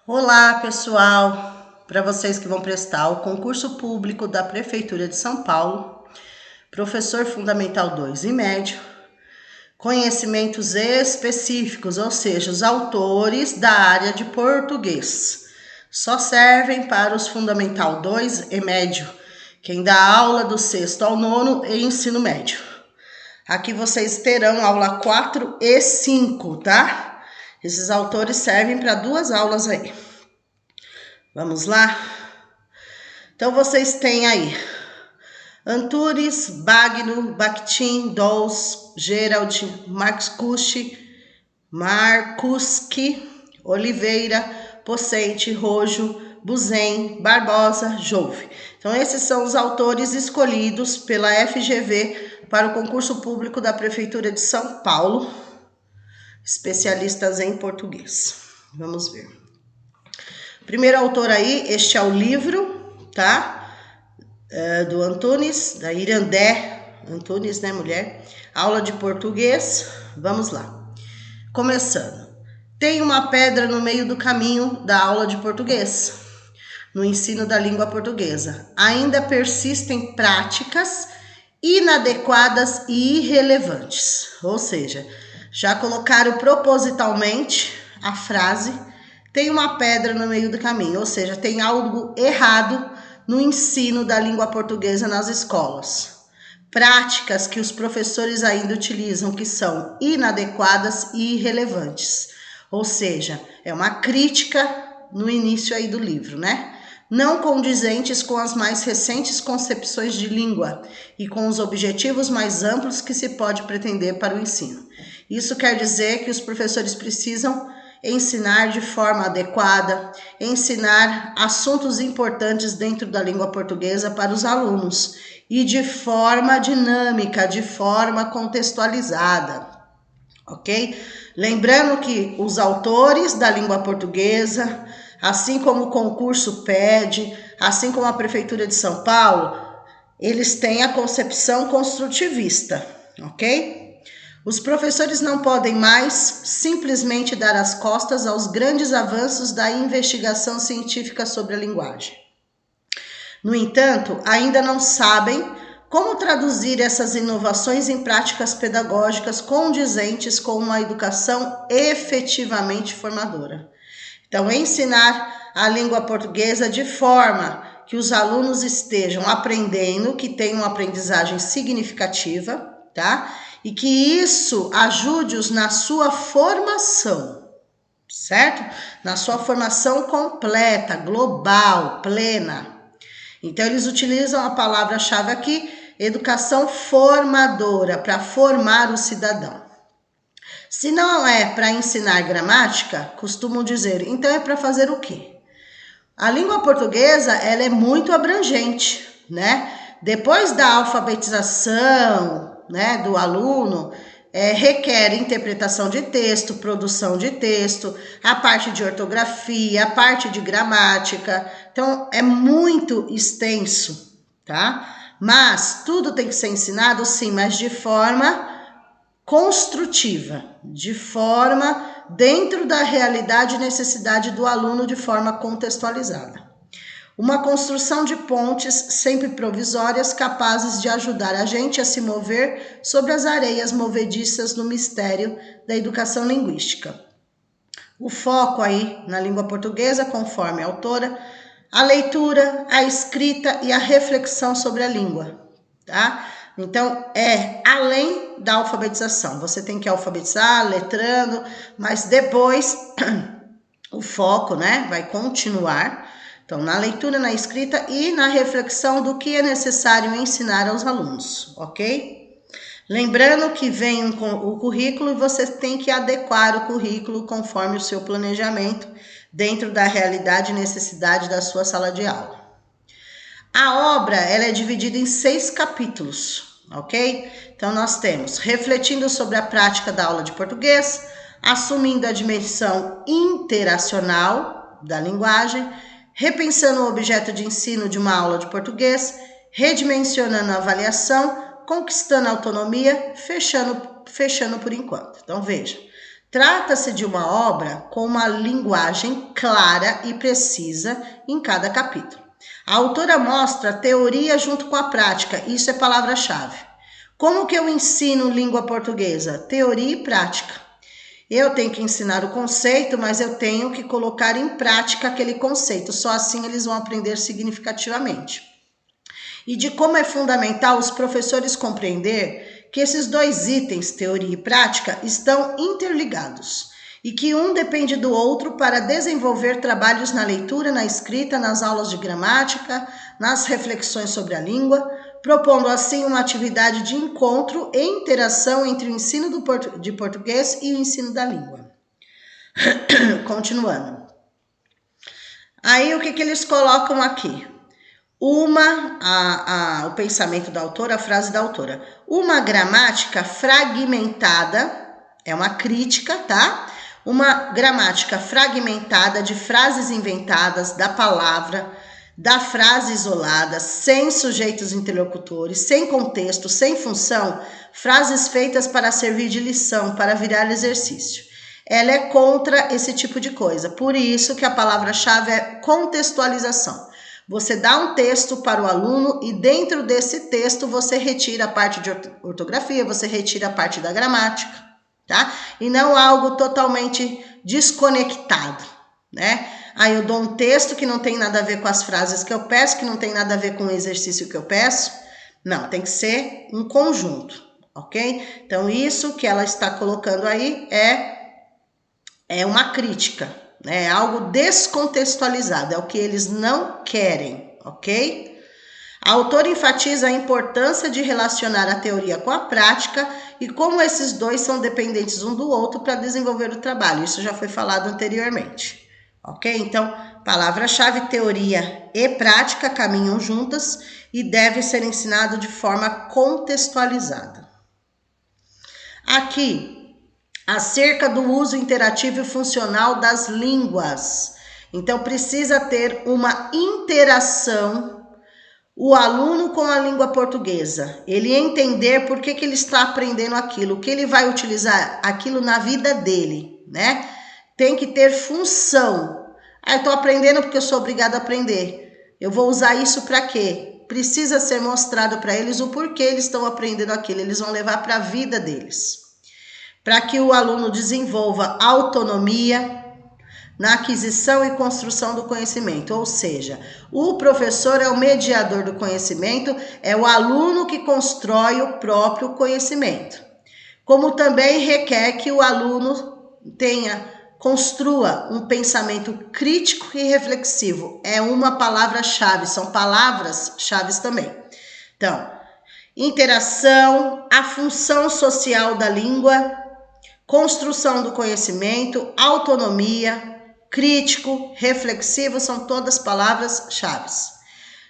Olá, pessoal! Para vocês que vão prestar o concurso público da Prefeitura de São Paulo, professor fundamental 2 e médio, conhecimentos específicos, ou seja, os autores da área de português, só servem para os fundamental 2 e médio, quem dá aula do 6º ao 9º e ensino médio. Aqui vocês terão aula 4 e 5, tá? Esses autores servem para 2 aulas aí. Vamos lá? Então, vocês têm aí Antunes, Bagno, Bakhtin, Dols, Gerald, Marcuschi, Oliveira, Pocente, Rojo, Buzen, Barbosa, Jouve. Então, esses são os autores escolhidos pela FGV para o concurso público da Prefeitura de São Paulo, especialistas em português. Vamos ver. Primeiro autor aí, este é o livro, tá? Do Antunes, da Irandé Antunes, né, mulher? Aula de português, vamos lá. Começando. Tem uma pedra no meio do caminho da aula de português, no ensino da língua portuguesa. Ainda persistem práticas inadequadas e irrelevantes. Ou seja, já colocaram propositalmente a frase tem uma pedra no meio do caminho, ou seja, tem algo errado no ensino da língua portuguesa nas escolas. Práticas que os professores ainda utilizam que são inadequadas e irrelevantes. Ou seja, é uma crítica no início aí do livro, né? Não condizentes com as mais recentes concepções de língua e com os objetivos mais amplos que se pode pretender para o ensino. Isso quer dizer que os professores precisam ensinar de forma adequada, ensinar assuntos importantes dentro da língua portuguesa para os alunos e de forma dinâmica, de forma contextualizada, ok? Lembrando que os autores da língua portuguesa, assim como o concurso pede, assim como a Prefeitura de São Paulo, eles têm a concepção construtivista, ok? Os professores não podem mais simplesmente dar as costas aos grandes avanços da investigação científica sobre a linguagem. No entanto, ainda não sabem como traduzir essas inovações em práticas pedagógicas condizentes com uma educação efetivamente formadora. Então, ensinar a língua portuguesa de forma que os alunos estejam aprendendo, que tenham uma aprendizagem significativa, tá? E que isso ajude-os na sua formação, certo? Na sua formação completa, global, plena. Então, eles utilizam a palavra-chave aqui, educação formadora, para formar o cidadão. Se não é para ensinar gramática, costumam dizer, então é para fazer o quê? A língua portuguesa, ela é muito abrangente, né? Depois da alfabetização, né, do aluno, requer interpretação de texto, produção de texto, a parte de ortografia, a parte de gramática. Então, é muito extenso, tá? Mas tudo tem que ser ensinado, sim, mas de forma construtiva, de forma dentro da realidade e necessidade do aluno, de forma contextualizada. Uma construção de pontes sempre provisórias capazes de ajudar a gente a se mover sobre as areias movediças no mistério da educação linguística. O foco aí na língua portuguesa, conforme a autora, a leitura, a escrita e a reflexão sobre a língua, tá? Então, é além da alfabetização. Você tem que alfabetizar, letrando, mas depois o foco, né, vai continuar. Então, na leitura, na escrita e na reflexão do que é necessário ensinar aos alunos, ok? Lembrando que vem o currículo e você tem que adequar o currículo conforme o seu planejamento dentro da realidade e necessidade da sua sala de aula. A obra ela é dividida em 6 capítulos, ok? Então, nós temos refletindo sobre a prática da aula de português, assumindo a dimensão interacional da linguagem, repensando o objeto de ensino de uma aula de português, redimensionando a avaliação, conquistando a autonomia, fechando por enquanto. Então, veja, Trata-se de uma obra com uma linguagem clara e precisa em cada capítulo. A autora mostra a teoria junto com a prática, isso é palavra-chave. Como que eu ensino língua portuguesa? Teoria e prática. Eu tenho que ensinar o conceito, mas eu tenho que colocar em prática aquele conceito, só assim eles vão aprender significativamente. E de como é fundamental os professores compreender que esses dois itens, teoria e prática, estão interligados e que um depende do outro para desenvolver trabalhos na leitura, na escrita, nas aulas de gramática, nas reflexões sobre a língua, propondo assim uma atividade de encontro e interação entre o ensino de português e o ensino da língua. Continuando. Aí o que eles colocam aqui? O pensamento da autora, a frase da autora. Uma gramática fragmentada, é uma crítica, tá? Uma gramática fragmentada de frases inventadas, da palavra, da frase isolada, sem sujeitos interlocutores, sem contexto, sem função, frases feitas para servir de lição, para virar exercício. Ela é contra esse tipo de coisa, por isso que a palavra-chave é contextualização. Você dá um texto para o aluno e dentro desse texto você retira a parte de ortografia, você retira a parte da gramática, tá? E não algo totalmente desconectado, né? Aí eu dou um texto que não tem nada a ver com as frases que eu peço, que não tem nada a ver com o exercício que eu peço. Não, tem que ser um conjunto, ok? Então isso que ela está colocando aí é uma crítica. É algo descontextualizado, é o que eles não querem, ok? A autora enfatiza a importância de relacionar a teoria com a prática e como esses dois são dependentes um do outro para desenvolver o trabalho. Isso já foi falado anteriormente, ok? Então, palavra-chave, teoria e prática caminham juntas e deve ser ensinado de forma contextualizada. Aqui, acerca do uso interativo e funcional das línguas. Então, precisa ter uma interação, o aluno com a língua portuguesa. Ele entender por que ele está aprendendo aquilo, que ele vai utilizar aquilo na vida dele, né? Tem que ter função. Eu estou aprendendo porque eu sou obrigada a aprender. Eu vou usar isso para quê? Precisa ser mostrado para eles o porquê eles estão aprendendo aquilo. Eles vão levar para a vida deles. Para que o aluno desenvolva autonomia na aquisição e construção do conhecimento, ou seja, o professor é o mediador do conhecimento, é o aluno que constrói o próprio conhecimento. Como também requer que o aluno construa um pensamento crítico e reflexivo. É uma palavra-chave, são palavras-chave também. Então, interação, a função social da língua, construção do conhecimento, autonomia, crítico, reflexivo, são todas palavras-chave.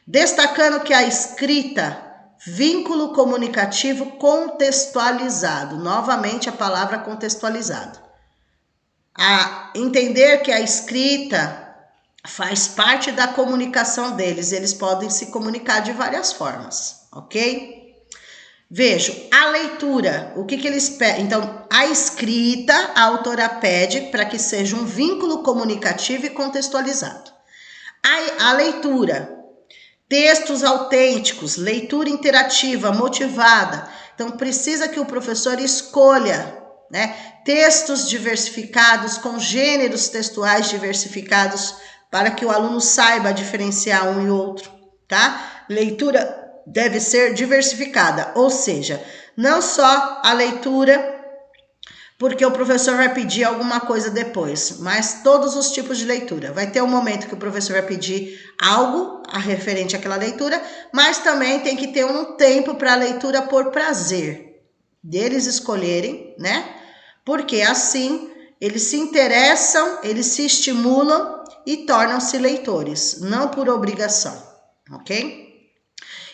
Destacando que a escrita, vínculo comunicativo contextualizado, novamente a palavra contextualizado. A entender que a escrita faz parte da comunicação deles, eles podem se comunicar de várias formas, ok? Vejo, a leitura, o que eles pedem? Então, a escrita, a autora pede para que seja um vínculo comunicativo e contextualizado. A leitura, textos autênticos, leitura interativa, motivada. Então, precisa que o professor escolha, né, textos diversificados, com gêneros textuais diversificados, para que o aluno saiba diferenciar um e outro, tá? Leitura deve ser diversificada, ou seja, não só a leitura, porque o professor vai pedir alguma coisa depois, mas todos os tipos de leitura. Vai ter um momento que o professor vai pedir algo referente àquela leitura, mas também tem que ter um tempo para a leitura por prazer, deles escolherem, né? Porque assim eles se interessam, eles se estimulam e tornam-se leitores, não por obrigação, ok?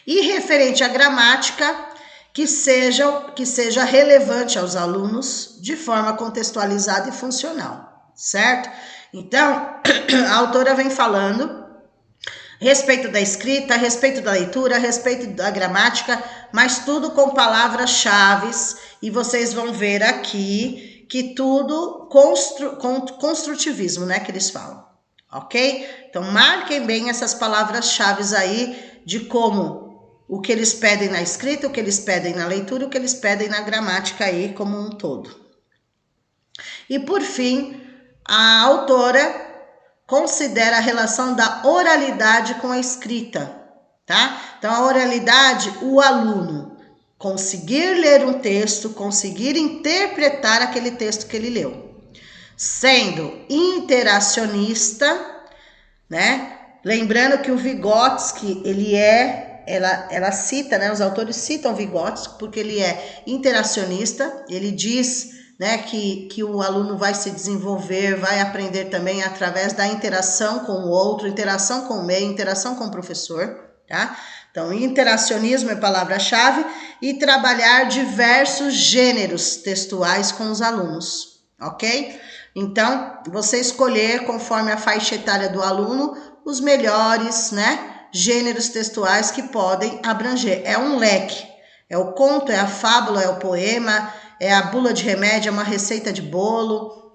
E referente à gramática, que seja relevante aos alunos de forma contextualizada e funcional, certo? Então, a autora vem falando a respeito da escrita, a respeito da leitura, a respeito da gramática, mas tudo com palavras-chave, e vocês vão ver aqui que tudo construtivismo, né, que eles falam, ok? Então marquem bem essas palavras-chave aí de como o que eles pedem na escrita, o que eles pedem na leitura, o que eles pedem na gramática aí como um todo. E por fim, a autora considera a relação da oralidade com a escrita, tá? Então a oralidade, o aluno conseguir ler um texto, conseguir interpretar aquele texto que ele leu, sendo interacionista, né? Lembrando que o Vygotsky, ela cita, né? Os autores citam Vygotsky porque ele é interacionista, ele diz, né, que o aluno vai se desenvolver, vai aprender também através da interação com o outro, interação com o meio, interação com o professor, tá? Então, interacionismo é palavra-chave e trabalhar diversos gêneros textuais com os alunos, ok? Então, você escolher, conforme a faixa etária do aluno, os melhores, né, gêneros textuais que podem abranger. É um leque, é o conto, é a fábula, é o poema, é a bula de remédio, é uma receita de bolo,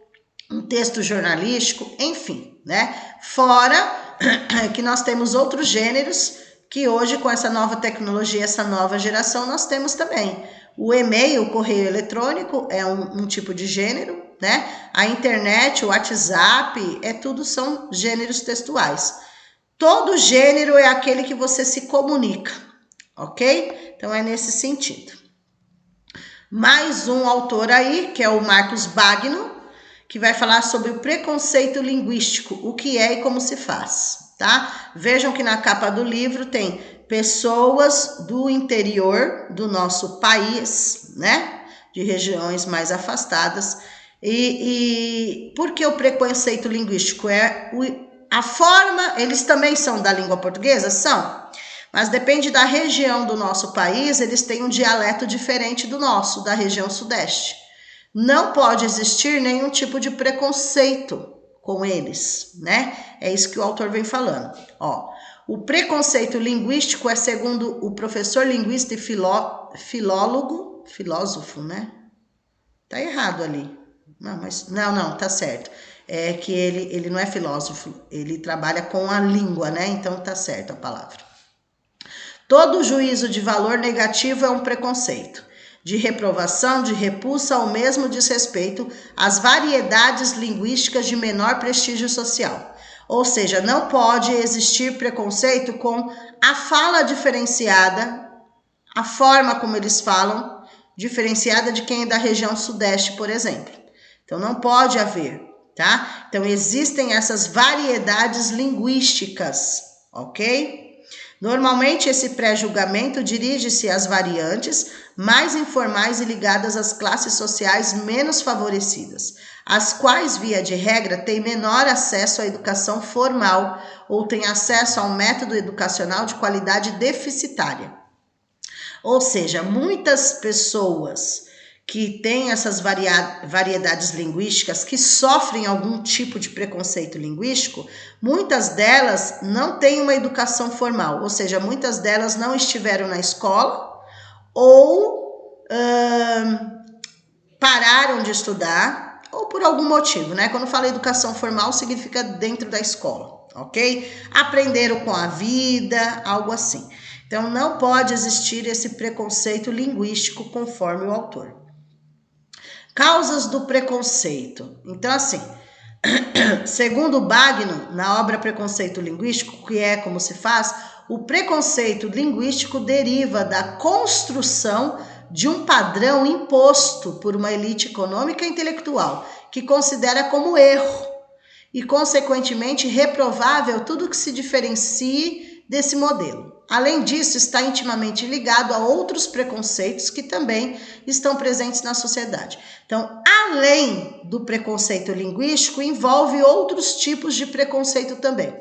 um texto jornalístico, enfim, né? Fora que nós temos outros gêneros que hoje, com essa nova tecnologia, essa nova geração, nós temos também. O e-mail, o correio eletrônico, é um tipo de gênero, né? A internet, o WhatsApp, tudo são gêneros textuais. Todo gênero é aquele que você se comunica, ok? Então, é nesse sentido. Mais um autor aí, que é o Marcos Bagno, que vai falar sobre o preconceito linguístico, o que é e como se faz, tá? Vejam que na capa do livro tem pessoas do interior do nosso país, né? De regiões mais afastadas. E por que o preconceito linguístico? A forma, eles também são da língua portuguesa? São. Mas depende da região do nosso país, eles têm um dialeto diferente do nosso, da região sudeste. Não pode existir nenhum tipo de preconceito com eles, né? É isso que o autor vem falando. Ó, o preconceito linguístico é segundo o professor linguista e filósofo, né? Tá errado ali. Não, tá certo. É que ele não é filósofo, ele trabalha com a língua, né? Então tá certo a palavra. Todo juízo de valor negativo é um preconceito, de reprovação, de repulsa ou mesmo desrespeito às variedades linguísticas de menor prestígio social. Ou seja, não pode existir preconceito com a fala diferenciada, a forma como eles falam, diferenciada de quem é da região sudeste, por exemplo. Então, não pode haver, tá? Então, existem essas variedades linguísticas, ok? Normalmente, esse pré-julgamento dirige-se às variantes mais informais e ligadas às classes sociais menos favorecidas, as quais, via de regra, têm menor acesso à educação formal ou têm acesso a um método educacional de qualidade deficitária. Ou seja, muitas pessoas que têm essas variedades linguísticas, que sofrem algum tipo de preconceito linguístico, muitas delas não têm uma educação formal, ou seja, muitas delas não estiveram na escola ou pararam de estudar, ou por algum motivo, né? Quando falo educação formal, significa dentro da escola, ok? Aprenderam com a vida, algo assim. Então, não pode existir esse preconceito linguístico, conforme o autor. Causas do preconceito. Então, assim, segundo Bagno, na obra Preconceito Linguístico, que é como se faz, o preconceito linguístico deriva da construção de um padrão imposto por uma elite econômica e intelectual, que considera como erro e, consequentemente, reprovável tudo que se diferencie desse modelo. Além disso, está intimamente ligado a outros preconceitos que também estão presentes na sociedade. Então, além do preconceito linguístico, envolve outros tipos de preconceito também.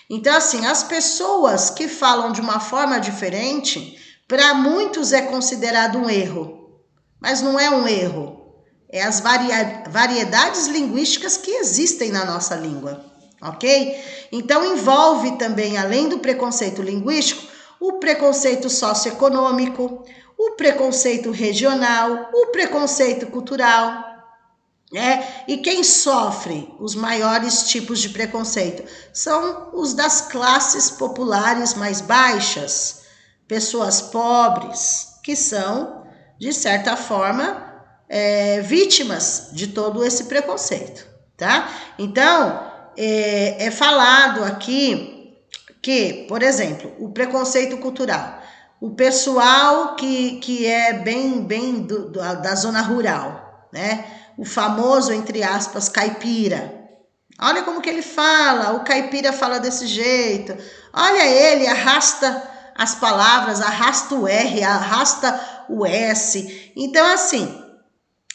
Então, assim, as pessoas que falam de uma forma diferente, para muitos é considerado um erro, mas não é um erro. É as variedades linguísticas que existem na nossa língua, ok? Então, envolve também, além do preconceito linguístico, o preconceito socioeconômico, o preconceito regional, o preconceito cultural, E quem sofre os maiores tipos de preconceito? São os das classes populares mais baixas, pessoas pobres, que são, de certa forma, vítimas de todo esse preconceito, tá? Então, é falado aqui que, por exemplo, o preconceito cultural, o pessoal que é bem da zona rural, né? O famoso, entre aspas, caipira. Olha como que ele fala, o caipira fala desse jeito. Olha ele, arrasta as palavras, arrasta o R, arrasta o S. Então, assim,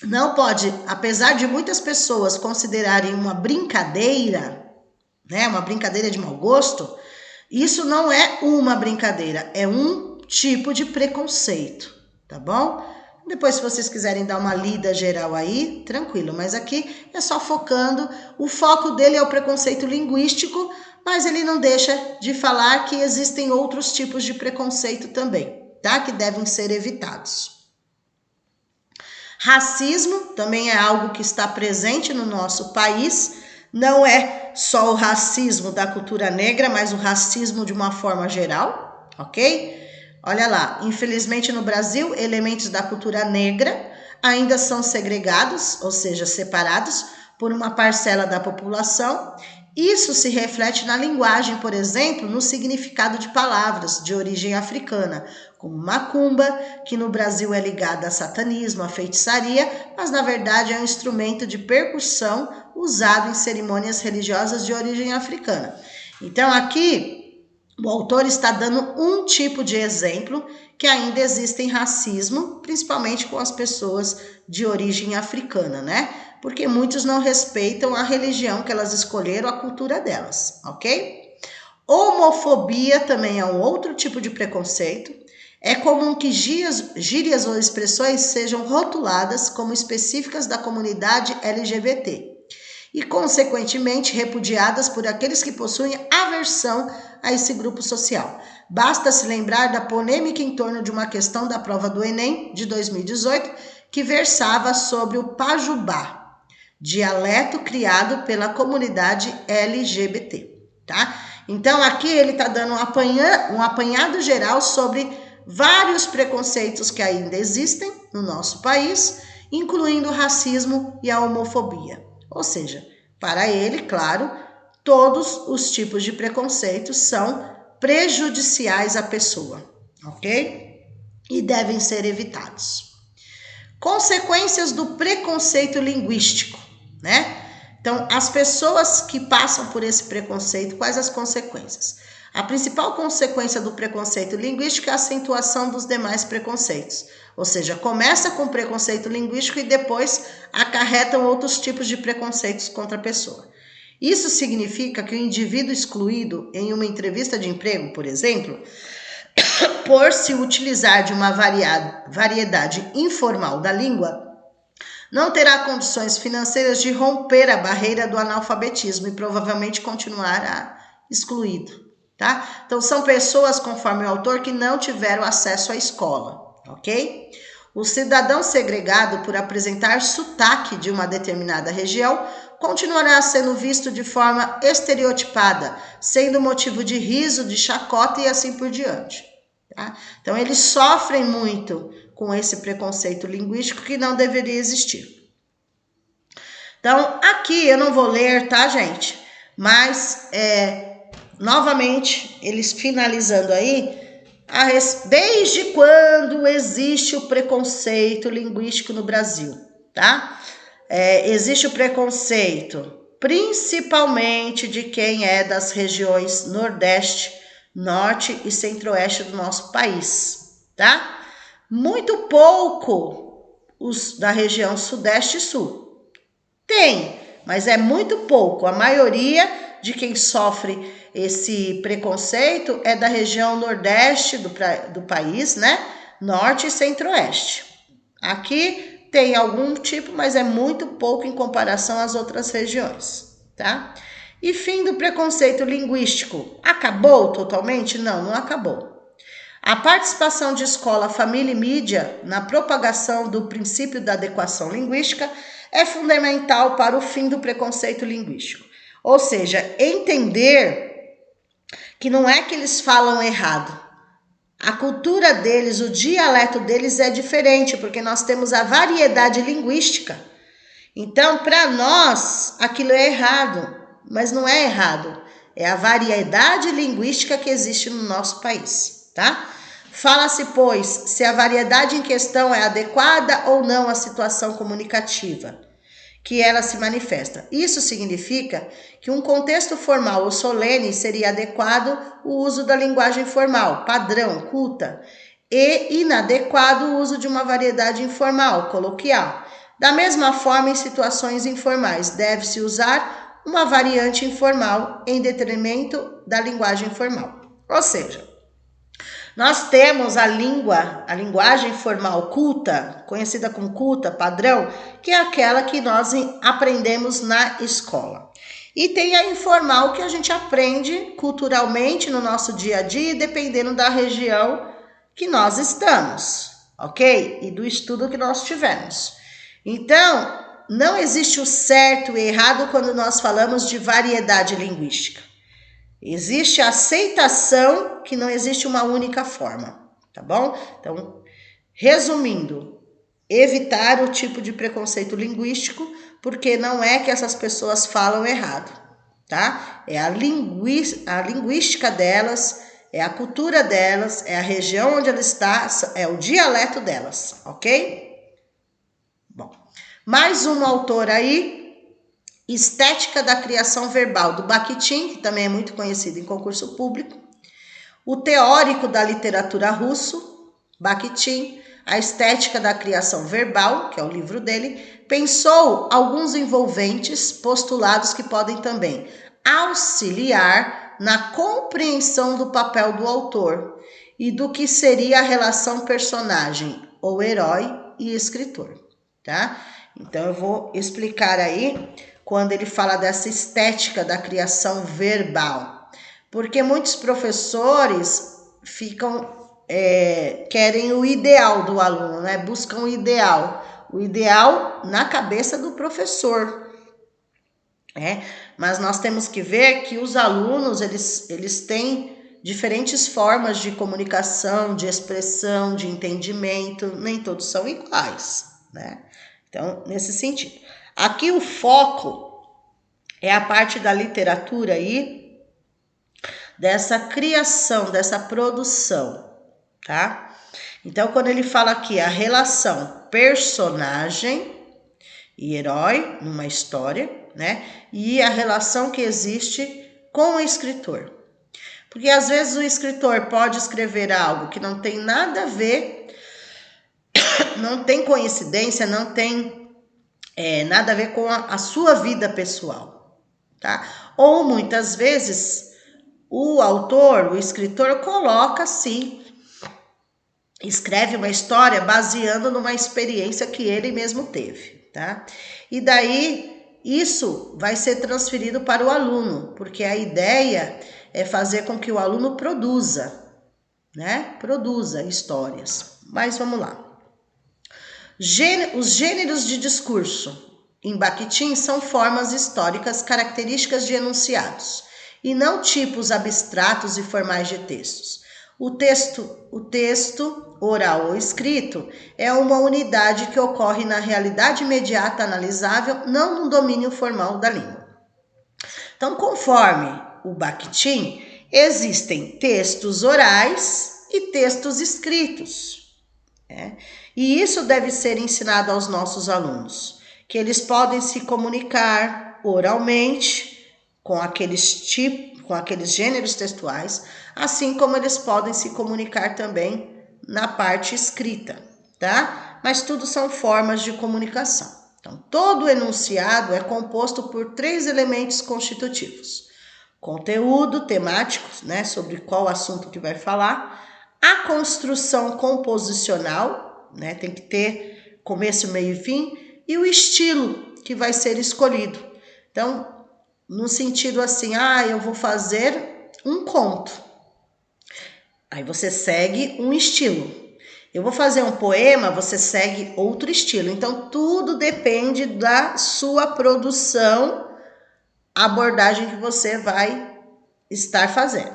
não pode, apesar de muitas pessoas considerarem uma brincadeira, né, uma brincadeira de mau gosto, isso não é uma brincadeira, é um tipo de preconceito, tá bom? Depois, se vocês quiserem dar uma lida geral aí, tranquilo, mas aqui é só focando, o foco dele é o preconceito linguístico, mas ele não deixa de falar que existem outros tipos de preconceito também, tá? Que devem ser evitados. Racismo também é algo que está presente no nosso país, não é só o racismo da cultura negra, mas o racismo de uma forma geral, ok? Olha lá, infelizmente no Brasil, elementos da cultura negra ainda são segregados, ou seja, separados por uma parcela da população. Isso se reflete na linguagem, por exemplo, no significado de palavras de origem africana, como macumba, que no Brasil é ligada a satanismo, a feitiçaria, mas na verdade é um instrumento de percussão usado em cerimônias religiosas de origem africana. Então aqui o autor está dando um tipo de exemplo que ainda existe racismo, principalmente com as pessoas de origem africana, né? Porque muitos não respeitam a religião que elas escolheram, a cultura delas, ok? Homofobia também é um outro tipo de preconceito. É comum que gírias ou expressões sejam rotuladas como específicas da comunidade LGBT e, consequentemente, repudiadas por aqueles que possuem aversão a esse grupo social. Basta se lembrar da polêmica em torno de uma questão da prova do Enem de 2018 que versava sobre o pajubá, dialeto criado pela comunidade LGBT, tá? Então aqui ele está dando um apanhado geral sobre vários preconceitos que ainda existem no nosso país, incluindo o racismo e a homofobia. Ou seja, para ele, claro, todos os tipos de preconceitos são prejudiciais à pessoa, ok? E devem ser evitados. Consequências do preconceito linguístico, né? Então, as pessoas que passam por esse preconceito, quais as consequências? A principal consequência do preconceito linguístico é a acentuação dos demais preconceitos. Ou seja, começa com preconceito linguístico e depois acarretam outros tipos de preconceitos contra a pessoa. Isso significa que o indivíduo excluído em uma entrevista de emprego, por exemplo, por se utilizar de uma variedade informal da língua, não terá condições financeiras de romper a barreira do analfabetismo e provavelmente continuará excluído, tá? Então, são pessoas, conforme o autor, que não tiveram acesso à escola, ok? O cidadão segregado por apresentar sotaque de uma determinada região continuará sendo visto de forma estereotipada, sendo motivo de riso, de chacota e assim por diante. Tá? Então, eles sofrem muito com esse preconceito linguístico que não deveria existir. Então, aqui eu não vou ler, tá, gente? Mas, novamente, eles finalizando aí, desde quando existe o preconceito linguístico no Brasil, tá? Existe o preconceito, principalmente de quem é das regiões Nordeste, Norte e Centro-Oeste do nosso país, tá? Muito pouco os da região Sudeste e Sul. Tem, mas é muito pouco. A maioria de quem sofre esse preconceito é da região Nordeste do país, né? Norte e Centro-Oeste. Aqui tem algum tipo, mas é muito pouco em comparação às outras regiões, tá? E fim do preconceito linguístico. Acabou totalmente? Não, não acabou. A participação de escola, família e mídia na propagação do princípio da adequação linguística é fundamental para o fim do preconceito linguístico. Ou seja, entender que não é que eles falam errado. A cultura deles, o dialeto deles é diferente, porque nós temos a variedade linguística. Então, para nós, aquilo é errado, mas não é errado. É a variedade linguística que existe no nosso país, tá? Fala-se, pois, se a variedade em questão é adequada ou não à situação comunicativa que ela se manifesta. Isso significa que um contexto formal ou solene seria adequado o uso da linguagem formal, padrão, culta, e inadequado o uso de uma variedade informal, coloquial. Da mesma forma, em situações informais, deve-se usar uma variante informal em detrimento da linguagem formal. Ou seja, nós temos a linguagem formal culta, conhecida como culta, padrão, que é aquela que nós aprendemos na escola. E tem a informal que a gente aprende culturalmente no nosso dia a dia, dependendo da região que nós estamos, ok? E do estudo que nós tivemos. Então, não existe o certo e errado quando nós falamos de variedade linguística. Existe a aceitação que não existe uma única forma, tá bom? Então, resumindo, evitar o tipo de preconceito linguístico, porque não é que essas pessoas falam errado, tá? É a linguística delas, é a cultura delas, é a região onde ela está, é o dialeto delas, ok? Bom, mais uma autora aí, Estética da Criação Verbal, do Bakhtin, que também é muito conhecido em concurso público. O teórico da literatura russo, Bakhtin, A Estética da Criação Verbal, que é o livro dele, pensou alguns envolventes postulados que podem também auxiliar na compreensão do papel do autor e do que seria a relação personagem ou herói e escritor, tá? Então eu vou explicar aí quando ele fala dessa estética da criação verbal. Porque muitos professores querem o ideal do aluno, né? Buscam o ideal na cabeça do professor. Mas nós temos que ver que os alunos, eles têm diferentes formas de comunicação, de expressão, de entendimento, nem todos são iguais, né? Então, nesse sentido. Aqui o foco é a parte da literatura aí, dessa criação, dessa produção, tá? Então, quando ele fala aqui a relação personagem e herói numa história, né? E a relação que existe com o escritor. Porque às vezes o escritor pode escrever algo que não tem nada a ver, não tem coincidência, não tem nada a ver com a sua vida pessoal, tá? Ou muitas vezes o autor, o escritor coloca sim, escreve uma história baseando numa experiência que ele mesmo teve, tá? E daí isso vai ser transferido para o aluno, porque a ideia é fazer com que o aluno produza, né? Produza histórias. Mas vamos lá. Os gêneros de discurso em Bakhtin são formas históricas características de enunciados, e não tipos abstratos e formais de textos. O texto oral ou escrito é uma unidade que ocorre na realidade imediata analisável, não no domínio formal da língua. Então, conforme o Bakhtin, existem textos orais e textos escritos. E isso deve ser ensinado aos nossos alunos, que eles podem se comunicar oralmente com aqueles gêneros textuais, assim como eles podem se comunicar também na parte escrita, tá? Mas tudo são formas de comunicação. Então, todo enunciado é composto por 3 elementos constitutivos: conteúdo temático, né, sobre qual assunto que vai falar, a construção composicional, né, tem que ter começo, meio e fim, e o estilo que vai ser escolhido. Então, no sentido assim, eu vou fazer um conto. Aí você segue um estilo. Eu vou fazer um poema, você segue outro estilo. Então, tudo depende da sua produção, a abordagem que você vai estar fazendo.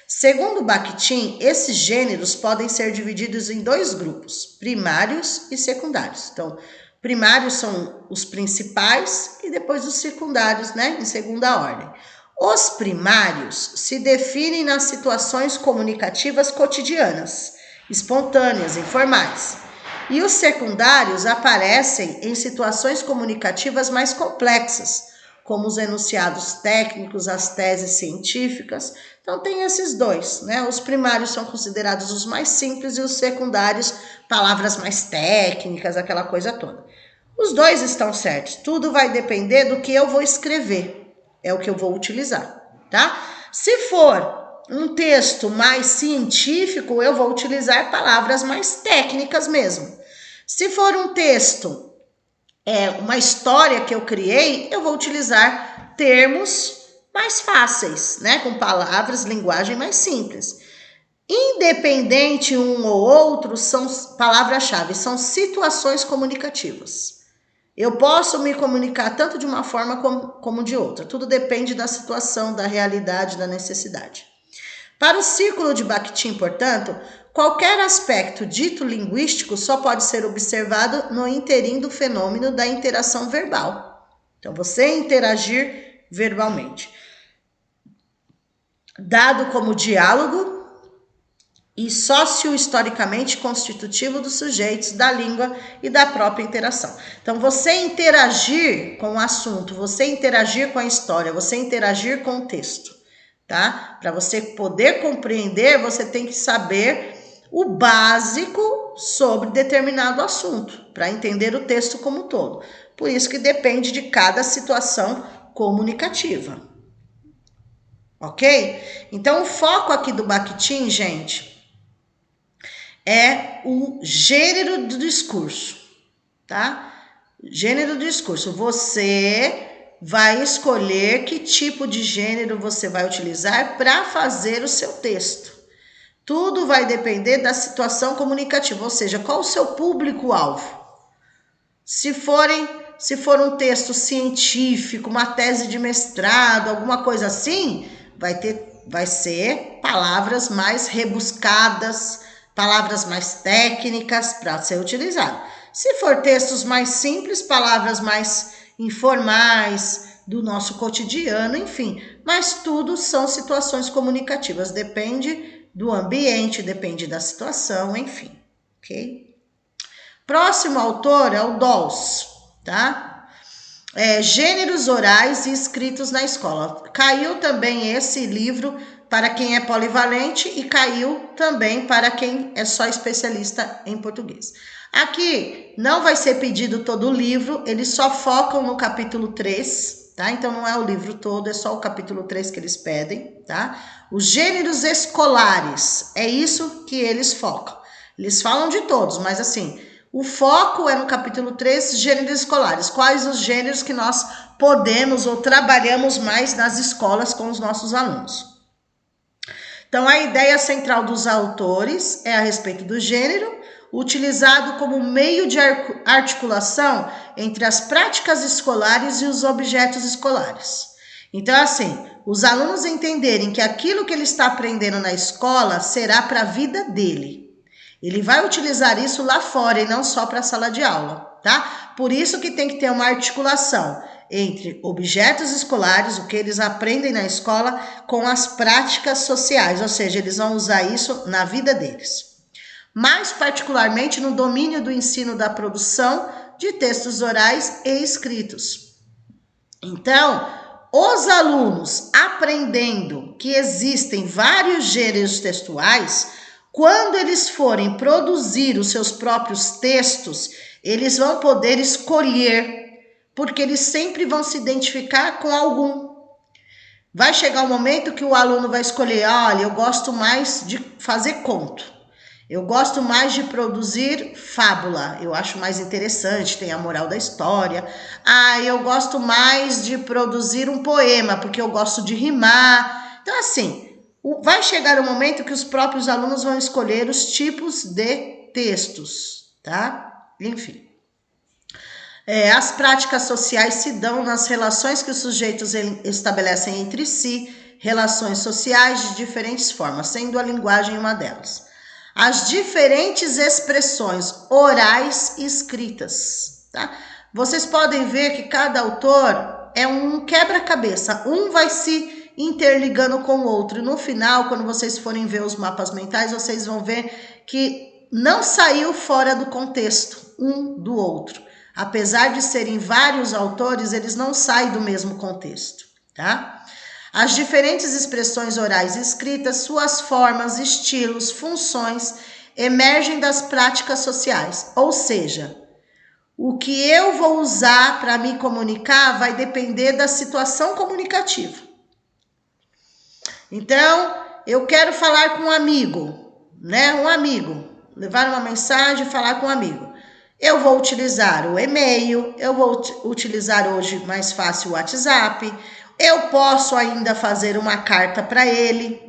Segundo Bakhtin, esses gêneros podem ser divididos em dois grupos, primários e secundários. Então, primários são os principais e depois os secundários, né, em segunda ordem. Os primários se definem nas situações comunicativas cotidianas, espontâneas, informais. E os secundários aparecem em situações comunicativas mais complexas, como os enunciados técnicos, as teses científicas. Então tem esses dois, né? Os primários são considerados os mais simples e os secundários, palavras mais técnicas, aquela coisa toda. Os dois estão certos, tudo vai depender do que eu vou escrever, é o que eu vou utilizar, tá? Se for um texto mais científico, eu vou utilizar palavras mais técnicas mesmo. Se for um texto, uma história que eu criei, eu vou utilizar termos mais fáceis, né? Com palavras, linguagem mais simples. Independente um ou outro, são palavras-chave, são situações comunicativas. Eu posso me comunicar tanto de uma forma como de outra. Tudo depende da situação, da realidade, da necessidade. Para o círculo de Bakhtin, portanto, qualquer aspecto dito linguístico só pode ser observado no interim do fenômeno da interação verbal. Então, você interagir verbalmente. Dado como diálogo e socio-historicamente constitutivo dos sujeitos, da língua e da própria interação. Então, você interagir com o assunto, você interagir com a história, você interagir com o texto, tá? Para você poder compreender, você tem que saber o básico sobre determinado assunto, para entender o texto como um todo. Por isso que depende de cada situação comunicativa. Ok? Então, o foco aqui do Bakhtin, gente, é o gênero do discurso, tá? Gênero do discurso. Você vai escolher que tipo de gênero você vai utilizar para fazer o seu texto. Tudo vai depender da situação comunicativa, ou seja, qual o seu público-alvo. Se for um texto científico, uma tese de mestrado, alguma coisa assim, vai ser palavras mais rebuscadas, palavras mais técnicas para ser utilizado. Se for textos mais simples, palavras mais informais, do nosso cotidiano, enfim. Mas tudo são situações comunicativas, depende do ambiente, depende da situação, enfim. Ok? Próximo autor é o Dawes, tá? Gêneros orais e escritos na escola. Caiu também esse livro para quem é polivalente e caiu também para quem é só especialista em português. Aqui não vai ser pedido todo o livro, eles só focam no capítulo 3, tá? Então não é o livro todo, é só o capítulo 3 que eles pedem, tá? Os gêneros escolares, é isso que eles focam. Eles falam de todos, mas assim, o foco é no capítulo 3, gêneros escolares. Quais os gêneros que nós podemos ou trabalhamos mais nas escolas com os nossos alunos? Então, a ideia central dos autores é a respeito do gênero, utilizado como meio de articulação entre as práticas escolares e os objetos escolares. Então, assim, os alunos entenderem que aquilo que ele está aprendendo na escola será para a vida dele. Ele vai utilizar isso lá fora e não só para a sala de aula, tá? Por isso que tem que ter uma articulação entre objetos escolares, o que eles aprendem na escola, com as práticas sociais, ou seja, eles vão usar isso na vida deles. Mais particularmente no domínio do ensino da produção de textos orais e escritos. Então, os alunos aprendendo que existem vários gêneros textuais, quando eles forem produzir os seus próprios textos, eles vão poder escolher, porque eles sempre vão se identificar com algum. Vai chegar um momento que o aluno vai escolher, olha, eu gosto mais de fazer conto. Eu gosto mais de produzir fábula, eu acho mais interessante, tem a moral da história. Eu gosto mais de produzir um poema, porque eu gosto de rimar. Então, assim, vai chegar um momento que os próprios alunos vão escolher os tipos de textos, tá? Enfim. As práticas sociais se dão nas relações que os sujeitos estabelecem entre si, relações sociais de diferentes formas, sendo a linguagem uma delas. As diferentes expressões orais e escritas, tá? Vocês podem ver que cada autor é um quebra-cabeça, um vai se interligando com o outro. No final, quando vocês forem ver os mapas mentais, vocês vão ver que não saiu fora do contexto um do outro. Apesar de serem vários autores, eles não saem do mesmo contexto, tá? As diferentes expressões orais e escritas, suas formas, estilos, funções, emergem das práticas sociais. Ou seja, o que eu vou usar para me comunicar vai depender da situação comunicativa. Então, eu quero falar com um amigo, né? Um amigo, levar uma mensagem, falar com um amigo. Eu vou utilizar o e-mail, eu vou utilizar hoje mais fácil o WhatsApp, eu posso ainda fazer uma carta para ele.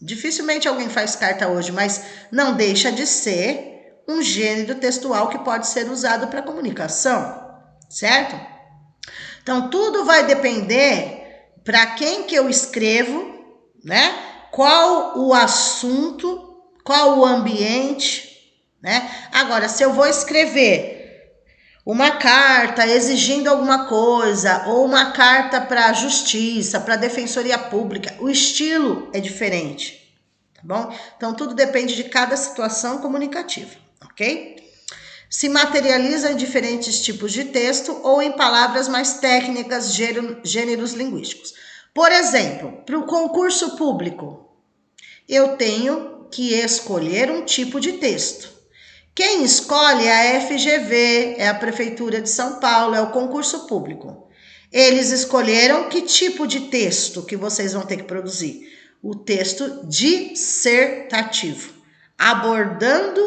Dificilmente alguém faz carta hoje, mas não deixa de ser um gênero textual que pode ser usado para comunicação, certo? Então, tudo vai depender para quem que eu escrevo, né? Qual o assunto, qual o ambiente, né? Agora, se eu vou escrever uma carta exigindo alguma coisa ou uma carta para a justiça, para a defensoria pública, o estilo é diferente, tá bom? Então, tudo depende de cada situação comunicativa, ok? Se materializa em diferentes tipos de texto ou em palavras mais técnicas, gêneros linguísticos. Por exemplo, para o concurso público, eu tenho que escolher um tipo de texto. Quem escolhe é a FGV, é a Prefeitura de São Paulo, é o concurso público. Eles escolheram que tipo de texto que vocês vão ter que produzir? O texto dissertativo, abordando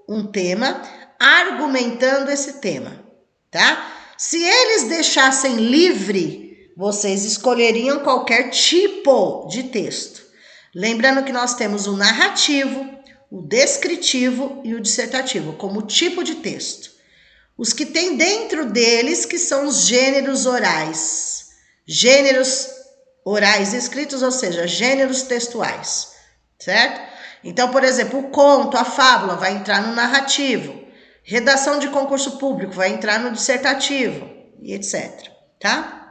um tema, argumentando esse tema, tá? Se eles deixassem livre, vocês escolheriam qualquer tipo de texto. Lembrando que nós temos o narrativo, o descritivo e o dissertativo, como tipo de texto. Os que tem dentro deles que são os gêneros orais. Gêneros orais escritos, ou seja, gêneros textuais, certo? Então, por exemplo, o conto, a fábula vai entrar no narrativo. Redação de concurso público vai entrar no dissertativo e etc, tá?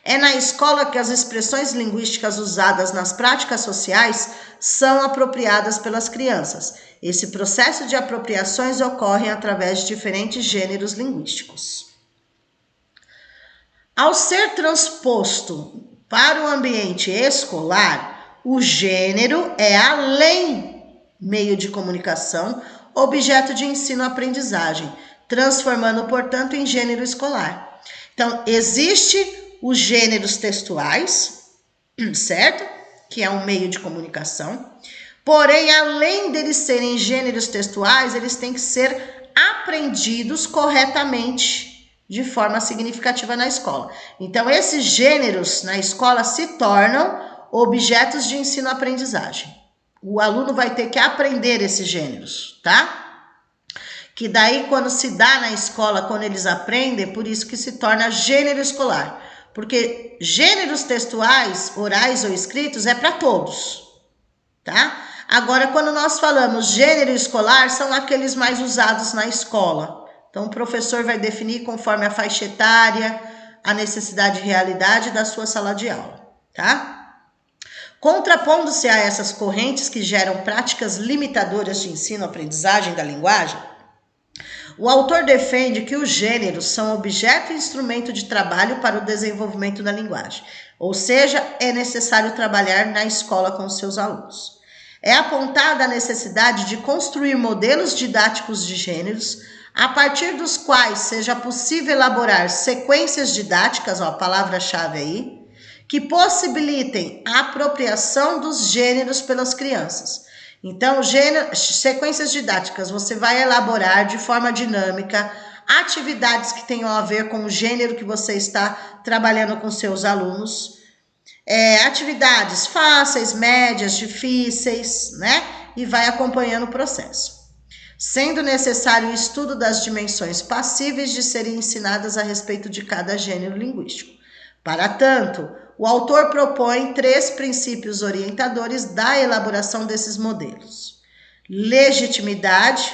É na escola que as expressões linguísticas usadas nas práticas sociais são apropriadas pelas crianças. Esse processo de apropriações ocorre através de diferentes gêneros linguísticos. Ao ser transposto para o ambiente escolar, o gênero é, além meio de comunicação, objeto de ensino-aprendizagem, transformando, portanto, em gênero escolar. Então, existe os gêneros textuais, certo? Que é um meio de comunicação. Porém, além deles serem gêneros textuais, eles têm que ser aprendidos corretamente, de forma significativa na escola. Então, esses gêneros na escola se tornam objetos de ensino-aprendizagem. O aluno vai ter que aprender esses gêneros, tá? Que daí, quando se dá na escola, quando eles aprendem, por isso que se torna gênero escolar. Porque gêneros textuais, orais ou escritos, é para todos, tá? Agora, quando nós falamos gênero escolar, são aqueles mais usados na escola. Então, o professor vai definir conforme a faixa etária, a necessidade e realidade da sua sala de aula, tá? Contrapondo-se a essas correntes que geram práticas limitadoras de ensino-aprendizagem da linguagem, o autor defende que os gêneros são objeto e instrumento de trabalho para o desenvolvimento da linguagem, ou seja, é necessário trabalhar na escola com seus alunos. É apontada a necessidade de construir modelos didáticos de gêneros, a partir dos quais seja possível elaborar sequências didáticas, ó, a palavra-chave aí, que possibilitem a apropriação dos gêneros pelas crianças. Então, sequências didáticas, você vai elaborar de forma dinâmica atividades que tenham a ver com o gênero que você está trabalhando com seus alunos. Atividades fáceis, médias, difíceis, né? E vai acompanhando o processo. Sendo necessário o estudo das dimensões passíveis de serem ensinadas a respeito de cada gênero linguístico. Para tanto, o autor propõe 3 princípios orientadores da elaboração desses modelos. Legitimidade,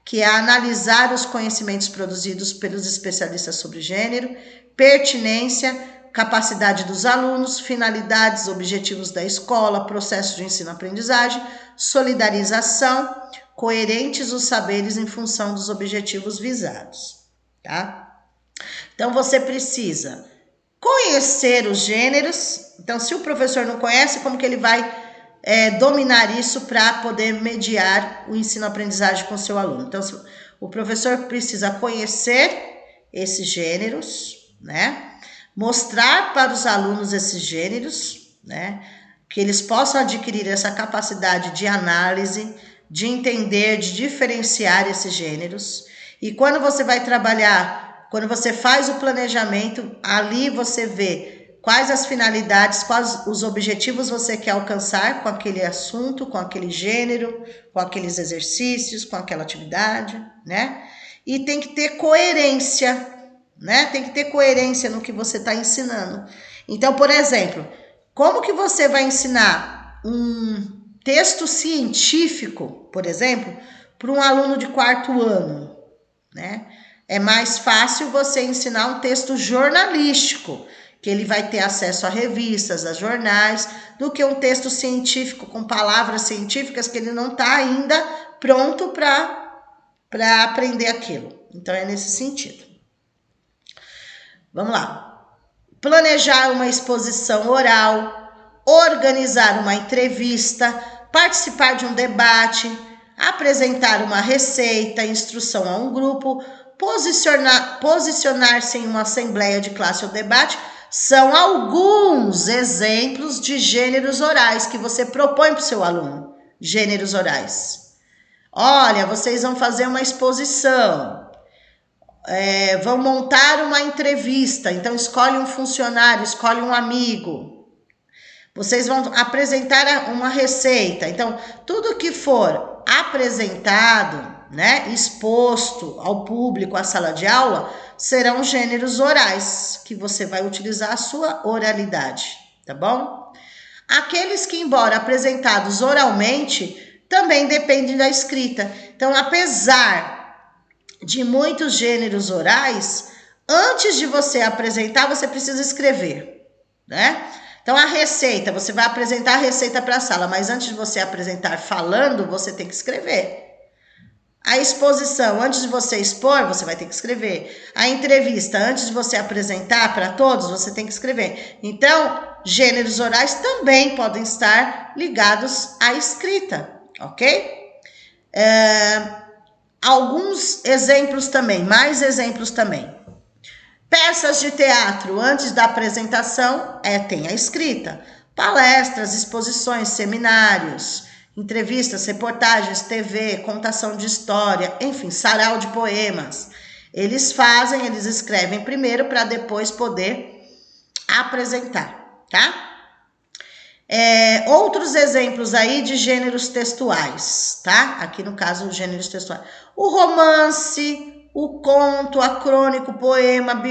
que é analisar os conhecimentos produzidos pelos especialistas sobre gênero. Pertinência, capacidade dos alunos, finalidades, objetivos da escola, processo de ensino-aprendizagem. Solidarização, coerentes os saberes em função dos objetivos visados, tá? Então, você precisa conhecer os gêneros. Então, se o professor não conhece, como que ele vai dominar isso para poder mediar o ensino-aprendizagem com o seu aluno? Então, o professor precisa conhecer esses gêneros, né? Mostrar para os alunos esses gêneros, né? Que eles possam adquirir essa capacidade de análise, de entender, de diferenciar esses gêneros. E quando você vai trabalhar, quando você faz o planejamento, ali você vê quais as finalidades, quais os objetivos você quer alcançar com aquele assunto, com aquele gênero, com aqueles exercícios, com aquela atividade, né? E tem que ter coerência, né? Tem que ter coerência no que você está ensinando. Então, por exemplo, como que você vai ensinar um texto científico, por exemplo, para um aluno de 4º ano, né? É mais fácil você ensinar um texto jornalístico, que ele vai ter acesso a revistas, a jornais, do que um texto científico com palavras científicas que ele não está ainda pronto para aprender aquilo. Então, é nesse sentido. Vamos lá. Planejar uma exposição oral, organizar uma entrevista, participar de um debate, apresentar uma receita, instrução a um grupo, posicionar-se em uma assembleia de classe ou debate, são alguns exemplos de gêneros orais que você propõe para o seu aluno. Gêneros orais. Olha, vocês vão fazer uma exposição, vão montar uma entrevista, então escolhe um funcionário, escolhe um amigo. Vocês vão apresentar uma receita. Então, tudo que for apresentado, né, exposto ao público, à sala de aula, serão gêneros orais, que você vai utilizar a sua oralidade, tá bom? Aqueles que, embora apresentados oralmente, também dependem da escrita. Então, apesar de muitos gêneros orais, antes de você apresentar, você precisa escrever, né? Então, a receita, você vai apresentar a receita para a sala, mas antes de você apresentar falando, você tem que escrever. A exposição, antes de você expor, você vai ter que escrever. A entrevista, antes de você apresentar para todos, você tem que escrever. Então, gêneros orais também podem estar ligados à escrita, ok? Alguns exemplos também, mais exemplos também. Peças de teatro, antes da apresentação, tem a escrita. Palestras, exposições, seminários, entrevistas, reportagens, TV, contação de história, enfim, sarau de poemas. Eles escrevem primeiro para depois poder apresentar, tá? Outros exemplos aí de gêneros textuais, tá? Aqui no caso, os gêneros textuais. O romance, o conto, a crônica, o poema,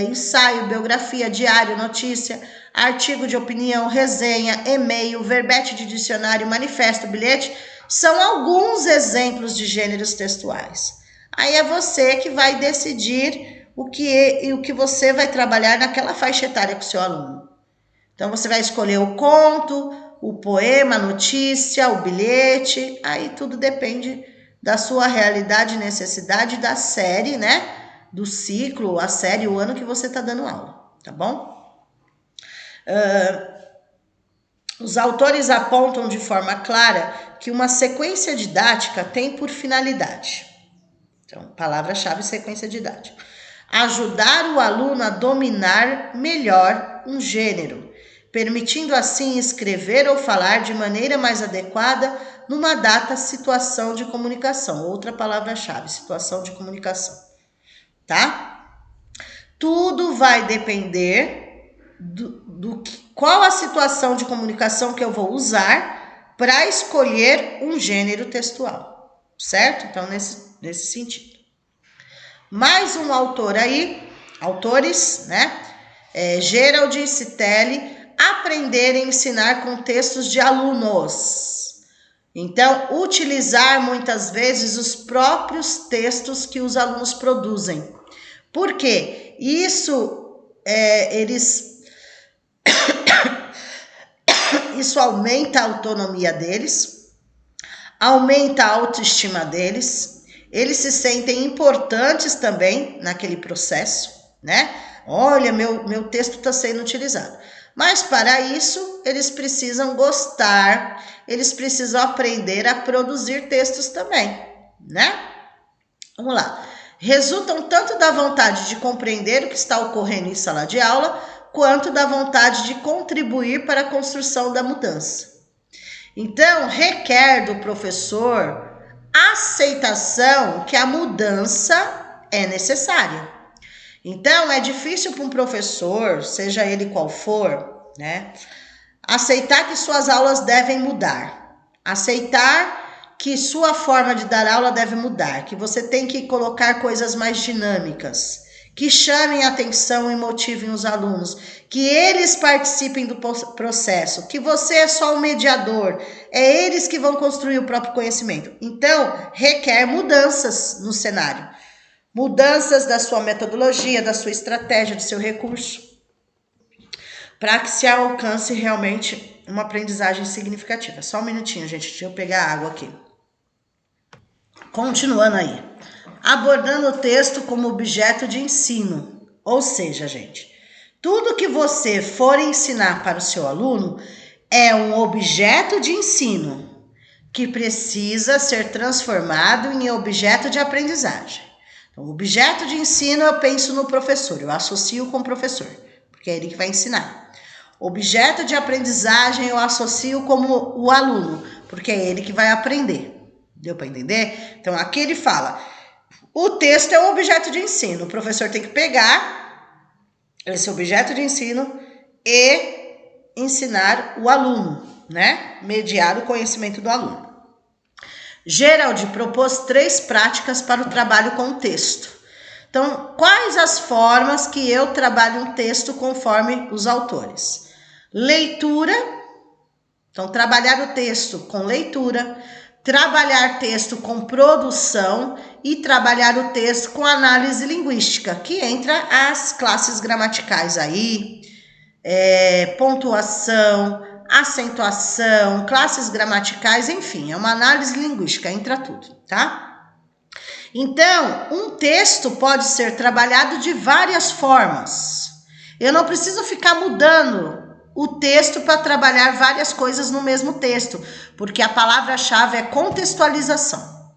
ensaio, biografia, diário, notícia, artigo de opinião, resenha, e-mail, verbete de dicionário, manifesto, bilhete, são alguns exemplos de gêneros textuais. Aí é você que vai decidir o que você vai trabalhar naquela faixa etária com o seu aluno. Então, você vai escolher o conto, o poema, a notícia, o bilhete, aí tudo depende da sua realidade e necessidade da série, né? Do ciclo, a série, o ano que você está dando aula, tá bom? Os autores apontam de forma clara que uma sequência didática tem por finalidade. Então, palavra-chave, sequência didática. Ajudar o aluno a dominar melhor um gênero, permitindo assim escrever ou falar de maneira mais adequada numa dada situação de comunicação. Outra palavra-chave, situação de comunicação, tá? Tudo vai depender qual a situação de comunicação que eu vou usar para escolher um gênero textual, certo? Então, nesse sentido. Mais um autor aí, autores, né? Gerald e Citelli, aprender e ensinar com textos de alunos. Então, utilizar muitas vezes os próprios textos que os alunos produzem. Por quê? Isso aumenta a autonomia deles, aumenta a autoestima deles, eles se sentem importantes também naquele processo, né? Olha, meu texto está sendo utilizado. Mas para isso, eles precisam gostar, eles precisam aprender a produzir textos também, né? Vamos lá. Resultam tanto da vontade de compreender o que está ocorrendo em sala de aula, quanto da vontade de contribuir para a construção da mudança. Então, requer do professor aceitação que a mudança é necessária. Então, é difícil para um professor, seja ele qual for, né, aceitar que suas aulas devem mudar, aceitar que sua forma de dar aula deve mudar, que você tem que colocar coisas mais dinâmicas, que chamem a atenção e motivem os alunos, que eles participem do processo, que você é só um mediador, é eles que vão construir o próprio conhecimento. Então, requer mudanças no cenário. Mudanças da sua metodologia, da sua estratégia, do seu recurso, para que se alcance realmente uma aprendizagem significativa. Só um minutinho, gente, deixa eu pegar água aqui. Continuando aí. Abordando o texto como objeto de ensino. Ou seja, gente, tudo que você for ensinar para o seu aluno é um objeto de ensino que precisa ser transformado em objeto de aprendizagem. O objeto de ensino eu penso no professor, eu associo com o professor, porque é ele que vai ensinar. Objeto de aprendizagem eu associo como o aluno, porque é ele que vai aprender. Deu para entender? Então aqui ele fala, o texto é um objeto de ensino, o professor tem que pegar esse objeto de ensino e ensinar o aluno, né? Mediar o conhecimento do aluno. Gerald propôs 3 práticas para o trabalho com o texto. Então, quais as formas que eu trabalho um texto conforme os autores? Leitura, então trabalhar o texto com leitura, trabalhar texto com produção e trabalhar o texto com análise linguística, que entra as classes gramaticais aí, pontuação, acentuação, classes gramaticais, enfim, é uma análise linguística, entra tudo, tá? Então, um texto pode ser trabalhado de várias formas. Eu não preciso ficar mudando o texto para trabalhar várias coisas no mesmo texto, porque a palavra-chave é contextualização.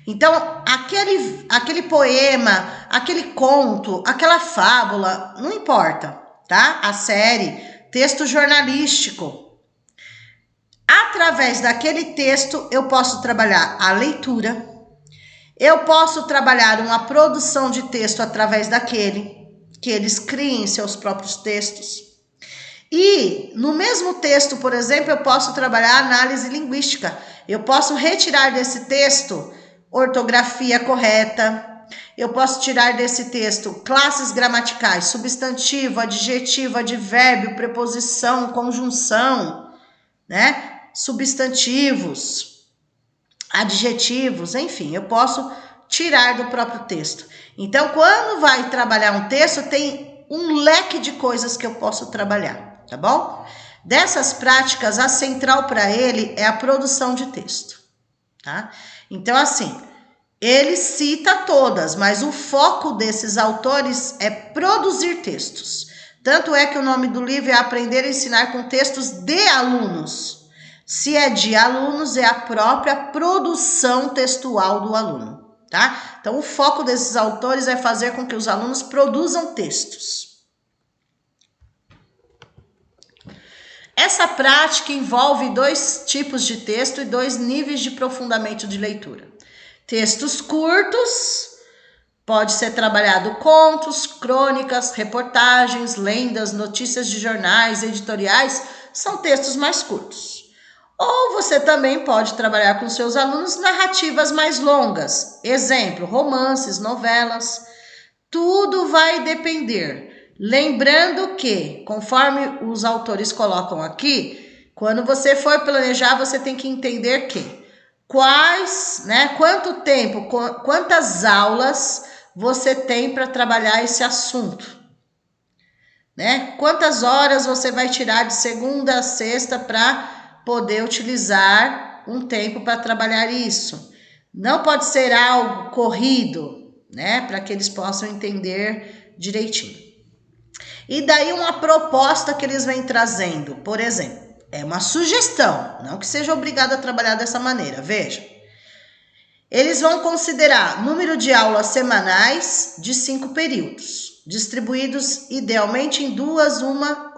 Então, aquele poema, aquele conto, aquela fábula, não importa, tá? A série, texto jornalístico. Através daquele texto, eu posso trabalhar a leitura, eu posso trabalhar uma produção de texto através daquele, que eles criem seus próprios textos. E no mesmo texto, por exemplo, eu posso trabalhar análise linguística. Eu posso retirar desse texto ortografia correta, eu posso tirar desse texto classes gramaticais, substantivo, adjetivo, advérbio, preposição, conjunção, né? Substantivos, adjetivos, enfim, eu posso tirar do próprio texto. Então, quando vai trabalhar um texto, tem um leque de coisas que eu posso trabalhar, tá bom? Dessas práticas, a central para ele é a produção de texto, tá? Então, assim, ele cita todas, mas o foco desses autores é produzir textos. Tanto é que o nome do livro é Aprender a Ensinar com Textos de Alunos. Se é de alunos, é a própria produção textual do aluno, tá? Então, o foco desses autores é fazer com que os alunos produzam textos. Essa prática envolve 2 tipos de texto e 2 níveis de aprofundamento de leitura. Textos curtos Pode ser trabalhado contos, crônicas, reportagens, lendas, notícias de jornais, editoriais, são textos mais curtos. Ou você também pode trabalhar com seus alunos narrativas mais longas, exemplo, romances, novelas. Tudo vai depender. Lembrando que, conforme os autores colocam aqui, quando você for planejar, você tem que entender que quanto tempo, quantas aulas você tem para trabalhar esse assunto, né? Quantas horas você vai tirar de segunda a sexta para poder utilizar um tempo para trabalhar isso? Não pode ser algo corrido, né? Para que eles possam entender direitinho. E daí uma proposta que eles vêm trazendo, por exemplo, é uma sugestão, não que seja obrigado a trabalhar dessa maneira, veja. Eles vão considerar número de aulas semanais de 5 períodos, distribuídos idealmente em duas, uma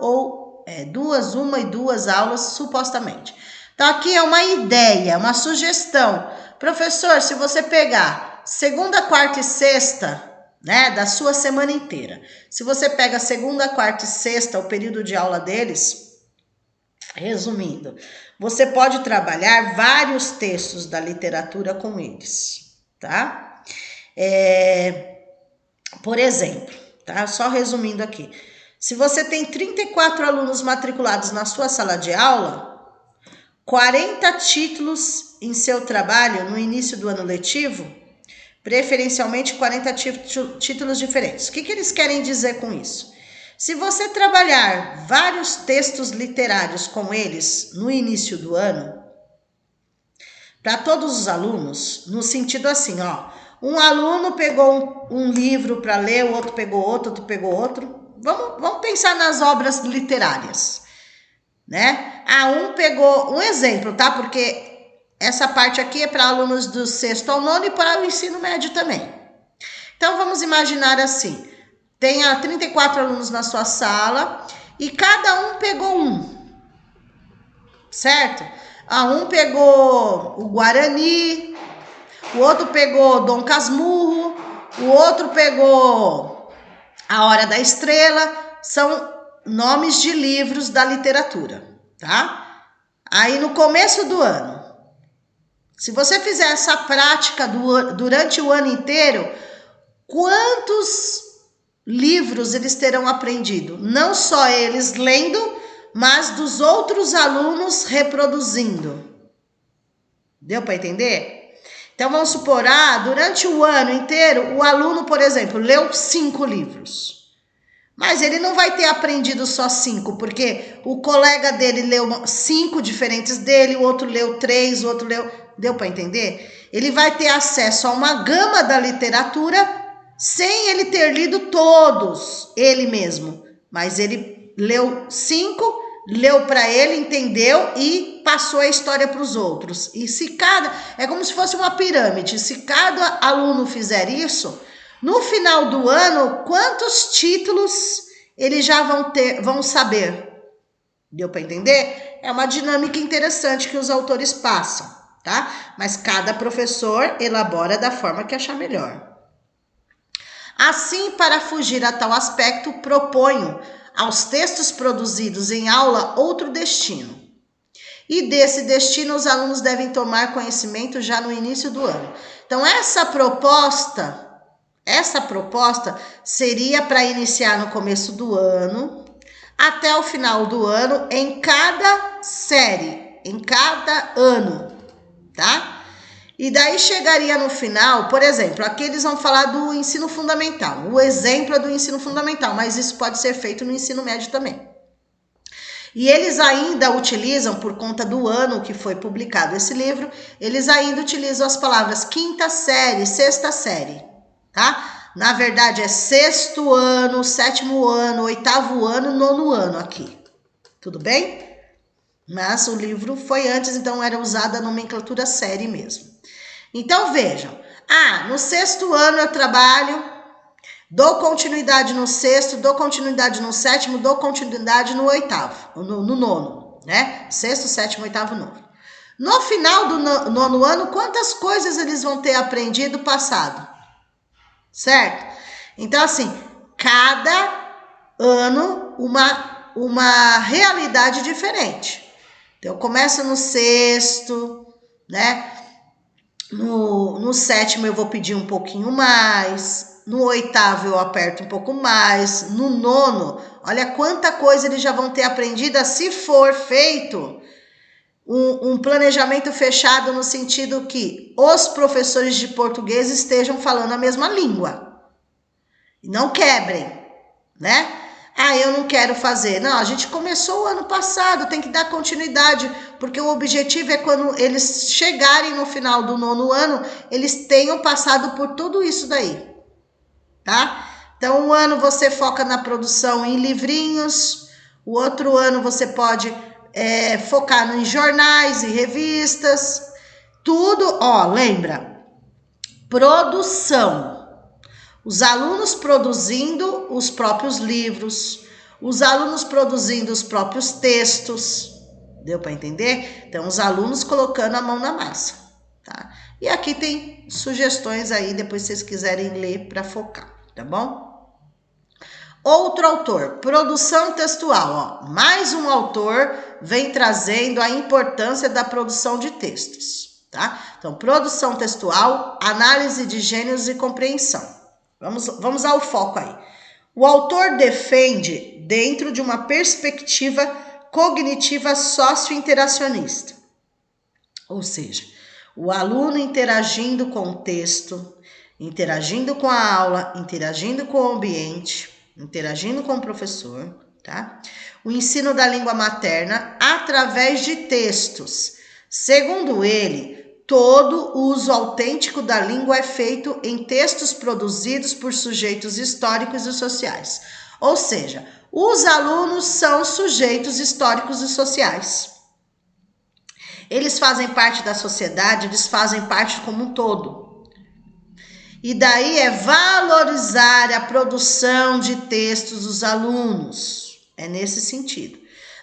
e duas aulas, supostamente. Então, aqui é uma ideia, uma sugestão. Professor, se você pegar segunda, quarta e sexta, né, da sua semana inteira, se você pega segunda, quarta e sexta, o período de aula deles, resumindo, você pode trabalhar vários textos da literatura com eles, tá? Por exemplo, tá? Só resumindo aqui. Se você tem 34 alunos matriculados na sua sala de aula, 40 títulos em seu trabalho no início do ano letivo, preferencialmente 40 títulos diferentes. O que eles querem dizer com isso? Se você trabalhar vários textos literários com eles no início do ano, para todos os alunos, no sentido assim, ó, um aluno pegou um livro para ler, o outro pegou outro. Vamos pensar nas obras literárias, né? Um pegou um exemplo, tá? Porque essa parte aqui é para alunos do 6º ao 9º e para o ensino médio também. Então, vamos imaginar assim. Tenha 34 alunos na sua sala e cada um pegou um, certo? Um pegou o Guarani, o outro pegou Dom Casmurro, o outro pegou A Hora da Estrela, são nomes de livros da literatura, tá? Aí no começo do ano, se você fizer essa prática durante o ano inteiro, quantos livros eles terão aprendido? Não só eles lendo, mas dos outros alunos reproduzindo. Deu para entender? Então vamos supor, durante o ano inteiro, o aluno, por exemplo, leu 5 livros. Mas ele não vai ter aprendido só 5, porque o colega dele leu 5 diferentes dele, o outro leu 3, o outro leu... Deu para entender? Ele vai ter acesso a uma gama da literatura sem ele ter lido todos, ele mesmo. Mas ele leu 5, leu para ele, entendeu e passou a história para os outros. E é como se fosse uma pirâmide. Se cada aluno fizer isso, no final do ano, quantos títulos eles já vão saber? Deu para entender? É uma dinâmica interessante que os autores passam, tá? Mas cada professor elabora da forma que achar melhor. Assim, para fugir a tal aspecto, proponho aos textos produzidos em aula outro destino. E desse destino os alunos devem tomar conhecimento já no início do ano. Então, essa proposta seria para iniciar no começo do ano, até o final do ano, em cada série, em cada ano, tá? E daí chegaria no final, por exemplo, aqui eles vão falar do ensino fundamental. O exemplo é do ensino fundamental, mas isso pode ser feito no ensino médio também. E eles ainda utilizam, por conta do ano que foi publicado esse livro, eles ainda utilizam as palavras 5ª série, 6ª série, tá? Na verdade é 6º ano, 7º ano, 8º ano, 9º ano aqui. Tudo bem? Mas o livro foi antes, então era usada a nomenclatura série mesmo. Então vejam, no 6º ano eu trabalho, dou continuidade no 6º, dou continuidade no 7º, dou continuidade no 8º, no 9º, né? 6º, 7º, 8º, 9º. No final do 9º ano, quantas coisas eles vão ter aprendido passado? certo? Então, assim, cada ano uma realidade diferente. Então, eu começo no sexto, né? No sétimo eu vou pedir um pouquinho mais, no oitavo eu aperto um pouco mais, no nono, olha quanta coisa eles já vão ter aprendido se for feito um planejamento fechado no sentido que os professores de português estejam falando a mesma língua. E não quebrem, né? Ah, eu não quero fazer. Não, a gente começou o ano passado, tem que dar continuidade, porque o objetivo é quando eles chegarem no final do nono ano, eles tenham passado por tudo isso daí, tá? Então, um ano você foca na produção em livrinhos, o outro ano você pode focar em jornais e revistas, tudo, ó, lembra, produção. Os alunos produzindo os próprios livros, os alunos produzindo os próprios textos, deu para entender? Então, os alunos colocando a mão na massa, tá? E aqui tem sugestões aí, depois se vocês quiserem ler para focar, tá bom? Outro autor, produção textual, ó. Mais um autor vem trazendo a importância da produção de textos, tá? Então, produção textual, análise de gêneros e compreensão. Vamos ao foco aí. O autor defende dentro de uma perspectiva cognitiva socio-interacionista. Ou seja, o aluno interagindo com o texto, interagindo com a aula, interagindo com o ambiente, interagindo com o professor, tá? O ensino da língua materna através de textos. Segundo ele, todo uso autêntico da língua é feito em textos produzidos por sujeitos históricos e sociais. Ou seja, os alunos são sujeitos históricos e sociais. Eles fazem parte da sociedade, eles fazem parte como um todo. E daí é valorizar a produção de textos dos alunos. É nesse sentido.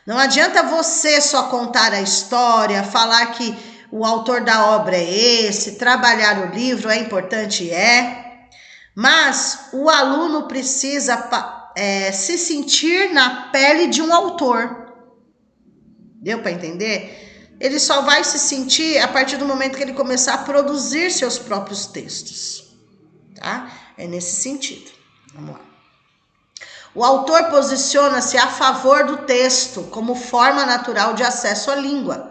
Não adianta você só contar a história, falar que o autor da obra é esse, trabalhar o livro é importante, mas o aluno precisa se sentir na pele de um autor. Deu para entender? Ele só vai se sentir a partir do momento que ele começar a produzir seus próprios textos, tá? É nesse sentido. Vamos lá. O autor posiciona-se a favor do texto como forma natural de acesso à língua.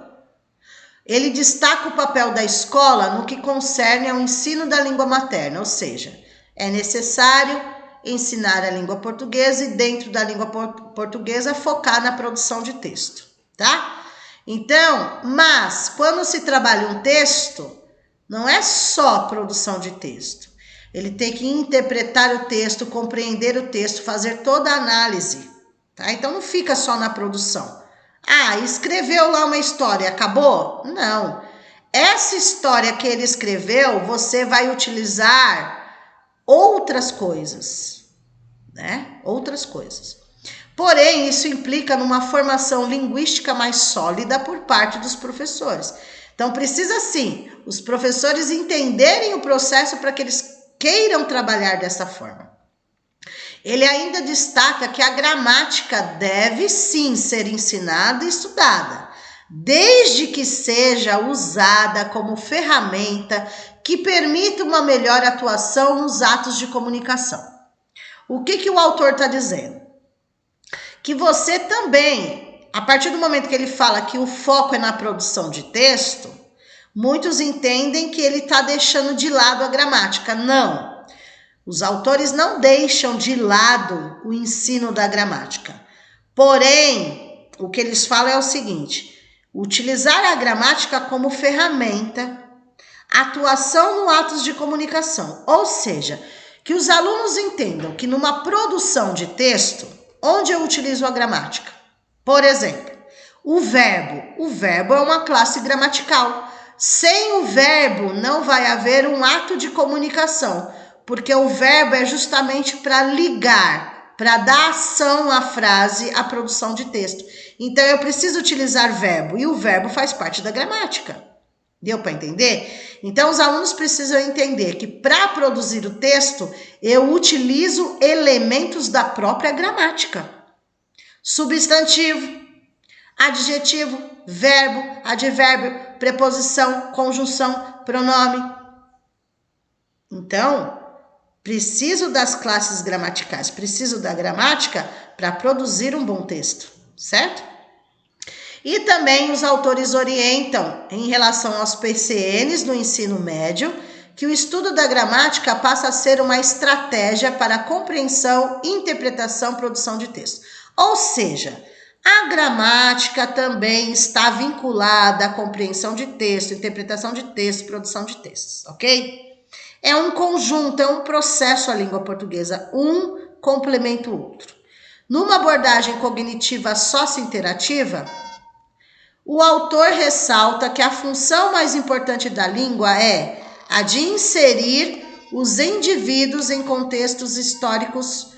Ele destaca o papel da escola no que concerne ao ensino da língua materna, ou seja, é necessário ensinar a língua portuguesa e dentro da língua portuguesa focar na produção de texto, tá? Então, mas quando se trabalha um texto, não é só produção de texto. Ele tem que interpretar o texto, compreender o texto, fazer toda a análise, tá? Então não fica só na produção. Ah, escreveu lá uma história, acabou? Não. Essa história que ele escreveu, você vai utilizar outras coisas, né? Outras coisas. Porém, isso implica numa formação linguística mais sólida por parte dos professores. Então, precisa sim, os professores entenderem o processo para que eles queiram trabalhar dessa forma. Ele ainda destaca que a gramática deve sim ser ensinada e estudada, desde que seja usada como ferramenta que permita uma melhor atuação nos atos de comunicação. O que o autor está dizendo? Que você também, a partir do momento que ele fala que o foco é na produção de texto, muitos entendem que ele está deixando de lado a gramática. Não. Os autores não deixam de lado o ensino da gramática. Porém, o que eles falam é o seguinte: utilizar a gramática como ferramenta, atuação no atos de comunicação. Ou seja, que os alunos entendam que numa produção de texto, onde eu utilizo a gramática? Por exemplo, o verbo. O verbo é uma classe gramatical. Sem o verbo não vai haver um ato de comunicação, porque o verbo é justamente para ligar, para dar ação à frase, à produção de texto. Então, eu preciso utilizar verbo, e o verbo faz parte da gramática. Deu para entender? Então, os alunos precisam entender que para produzir o texto, eu utilizo elementos da própria gramática. Substantivo, adjetivo, verbo, advérbio, preposição, conjunção, pronome. Então, preciso das classes gramaticais, preciso da gramática para produzir um bom texto, certo? E também os autores orientam, em relação aos PCNs do ensino médio, que o estudo da gramática passa a ser uma estratégia para a compreensão, interpretação, produção de texto. Ou seja, a gramática também está vinculada à compreensão de texto, interpretação de texto, produção de textos, ok? É um conjunto, é um processo a língua portuguesa, um complementa o outro. Numa abordagem cognitiva sócio-interativa, o autor ressalta que a função mais importante da língua é a de inserir os indivíduos em contextos históricos,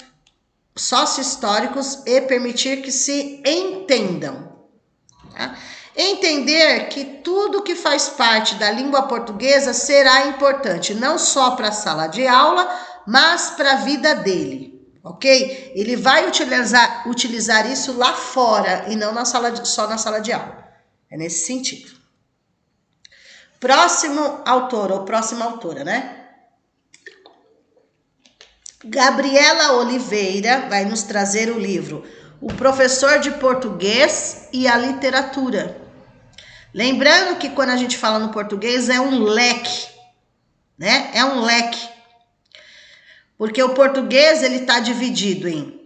sócio-históricos e permitir que se entendam. Tá? Entender que tudo que faz parte da língua portuguesa será importante, não só para a sala de aula, mas para a vida dele, ok? Ele vai utilizar isso lá fora e não só na sala de aula. É nesse sentido. Próximo autor ou próxima autora, né? Gabriela Oliveira vai nos trazer o livro O Professor de Português e a Literatura. Lembrando que quando a gente fala no português é um leque, né? É um leque. Porque o português ele está dividido em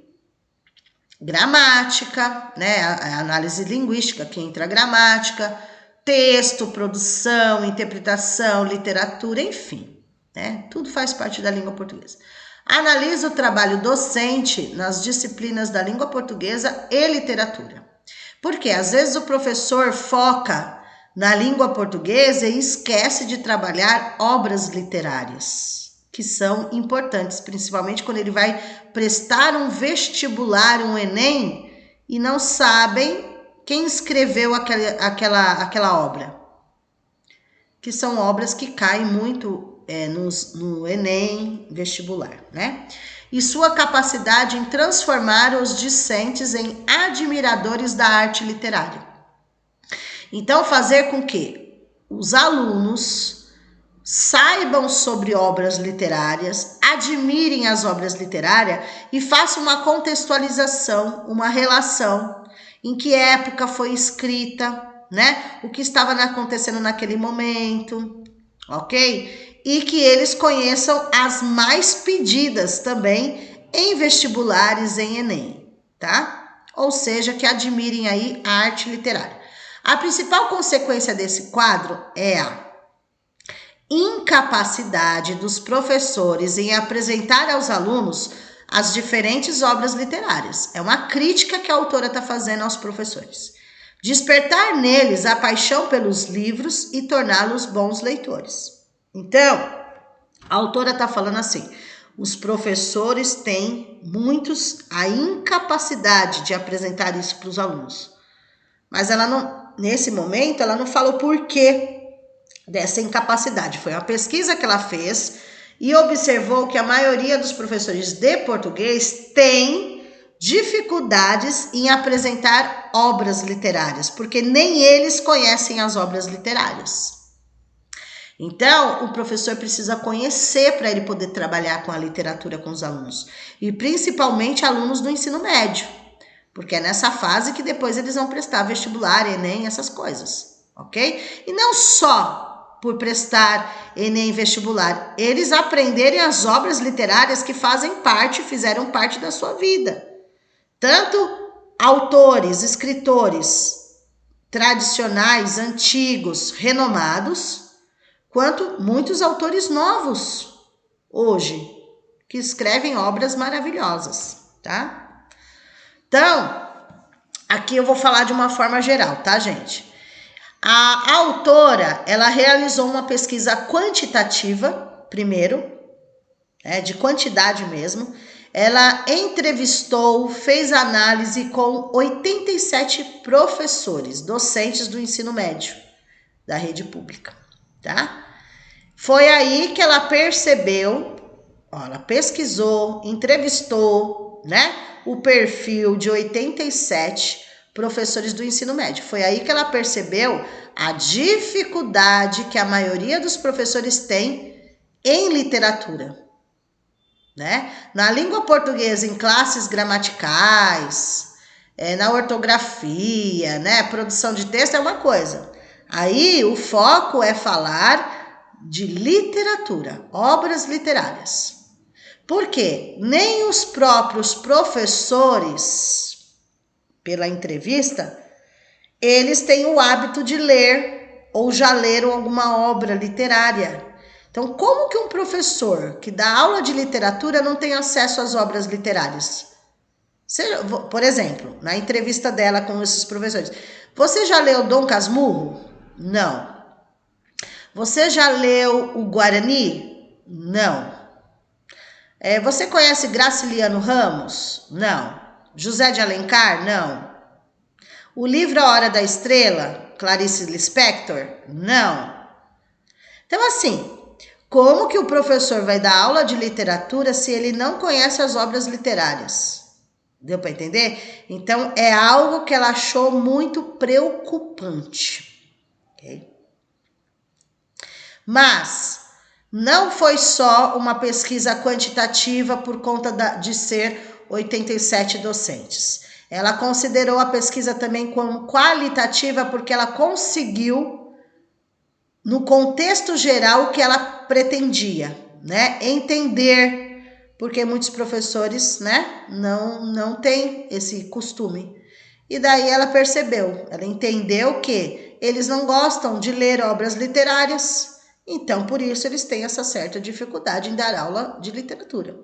gramática, né? A análise linguística, que entra a gramática, texto, produção, interpretação, literatura, enfim, né? Tudo faz parte da língua portuguesa. Analisa o trabalho docente nas disciplinas da língua portuguesa e literatura. Porque às vezes o professor foca na língua portuguesa e esquece de trabalhar obras literárias, que são importantes, principalmente quando ele vai prestar um vestibular, um Enem, e não sabem quem escreveu aquela obra. Que são obras que caem muito no Enem vestibular, né? E sua capacidade em transformar os discentes em admiradores da arte literária. Então, fazer com que os alunos saibam sobre obras literárias, admirem as obras literárias e façam uma contextualização, uma relação em que época foi escrita, né? O que estava acontecendo naquele momento, ok? E que eles conheçam as mais pedidas também em vestibulares, em Enem, tá? Ou seja, que admirem aí a arte literária. A principal consequência desse quadro é a incapacidade dos professores em apresentar aos alunos as diferentes obras literárias. É uma crítica que a autora está fazendo aos professores. Despertar neles a paixão pelos livros e torná-los bons leitores. Então, a autora está falando assim, os professores têm a incapacidade de apresentar isso para os alunos. Mas ela não, nesse momento, ela não falou por quê dessa incapacidade. Foi uma pesquisa que ela fez e observou que a maioria dos professores de português tem dificuldades em apresentar obras literárias, porque nem eles conhecem as obras literárias. Então, o professor precisa conhecer para ele poder trabalhar com a literatura com os alunos, e principalmente alunos do ensino médio, porque é nessa fase que depois eles vão prestar vestibular, Enem, essas coisas, ok? E não só por prestar Enem vestibular, eles aprenderem as obras literárias que fizeram parte da sua vida. Tanto autores, escritores tradicionais, antigos, renomados, quanto muitos autores novos hoje, que escrevem obras maravilhosas, tá? Então, aqui eu vou falar de uma forma geral, tá, gente? A autora, ela realizou uma pesquisa quantitativa, primeiro, de quantidade mesmo. Ela entrevistou, fez análise com 87 professores, docentes do ensino médio da rede pública. tá? Foi aí que ela percebeu, ó, ela pesquisou, entrevistou, né, o perfil de 87 professores do ensino médio. Foi aí que ela percebeu a dificuldade que a maioria dos professores tem em literatura, né? Na língua portuguesa, em classes gramaticais, na ortografia, né? Produção de texto é uma coisa. Aí o foco é falar de literatura, obras literárias. Por quê? Nem os próprios professores, pela entrevista, eles têm o hábito de ler ou já leram alguma obra literária. Então, como que um professor que dá aula de literatura não tem acesso às obras literárias? Por exemplo, na entrevista dela com esses professores, você já leu Dom Casmurro? Não. Você já leu o Guarani? Não. Você conhece Graciliano Ramos? Não. José de Alencar? Não. O livro A Hora da Estrela, Clarice Lispector? Não. Então, assim, como que o professor vai dar aula de literatura se ele não conhece as obras literárias? Deu para entender? Então, é algo que ela achou muito preocupante. Okay? Mas não foi só uma pesquisa quantitativa por conta de ser 87 docentes. Ela considerou a pesquisa também como qualitativa porque ela conseguiu, no contexto geral, o que ela pretendia, né? Entender, porque muitos professores, né, não têm esse costume. E daí ela percebeu, ela entendeu que eles não gostam de ler obras literárias, então por isso eles têm essa certa dificuldade em dar aula de literatura,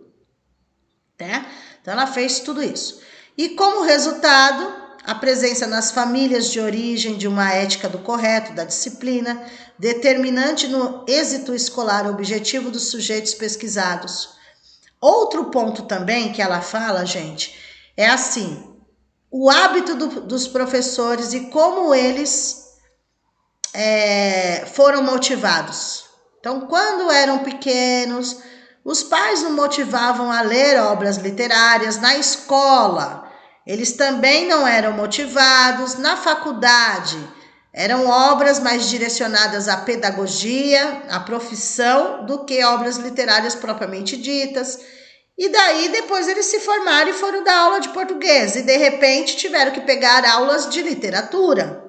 né? Então ela fez tudo isso. E como resultado, a presença nas famílias de origem de uma ética do correto, da disciplina, determinante no êxito escolar objetivo dos sujeitos pesquisados. Outro ponto também que ela fala, gente, é assim, o hábito dos professores e como eles foram motivados. Então, quando eram pequenos, os pais não motivavam a ler obras literárias. Na escola, eles também não eram motivados. Na faculdade, eram obras mais direcionadas à pedagogia, à profissão, do que obras literárias propriamente ditas. E daí, depois eles se formaram e foram dar aula de português. E, de repente, tiveram que pegar aulas de literatura.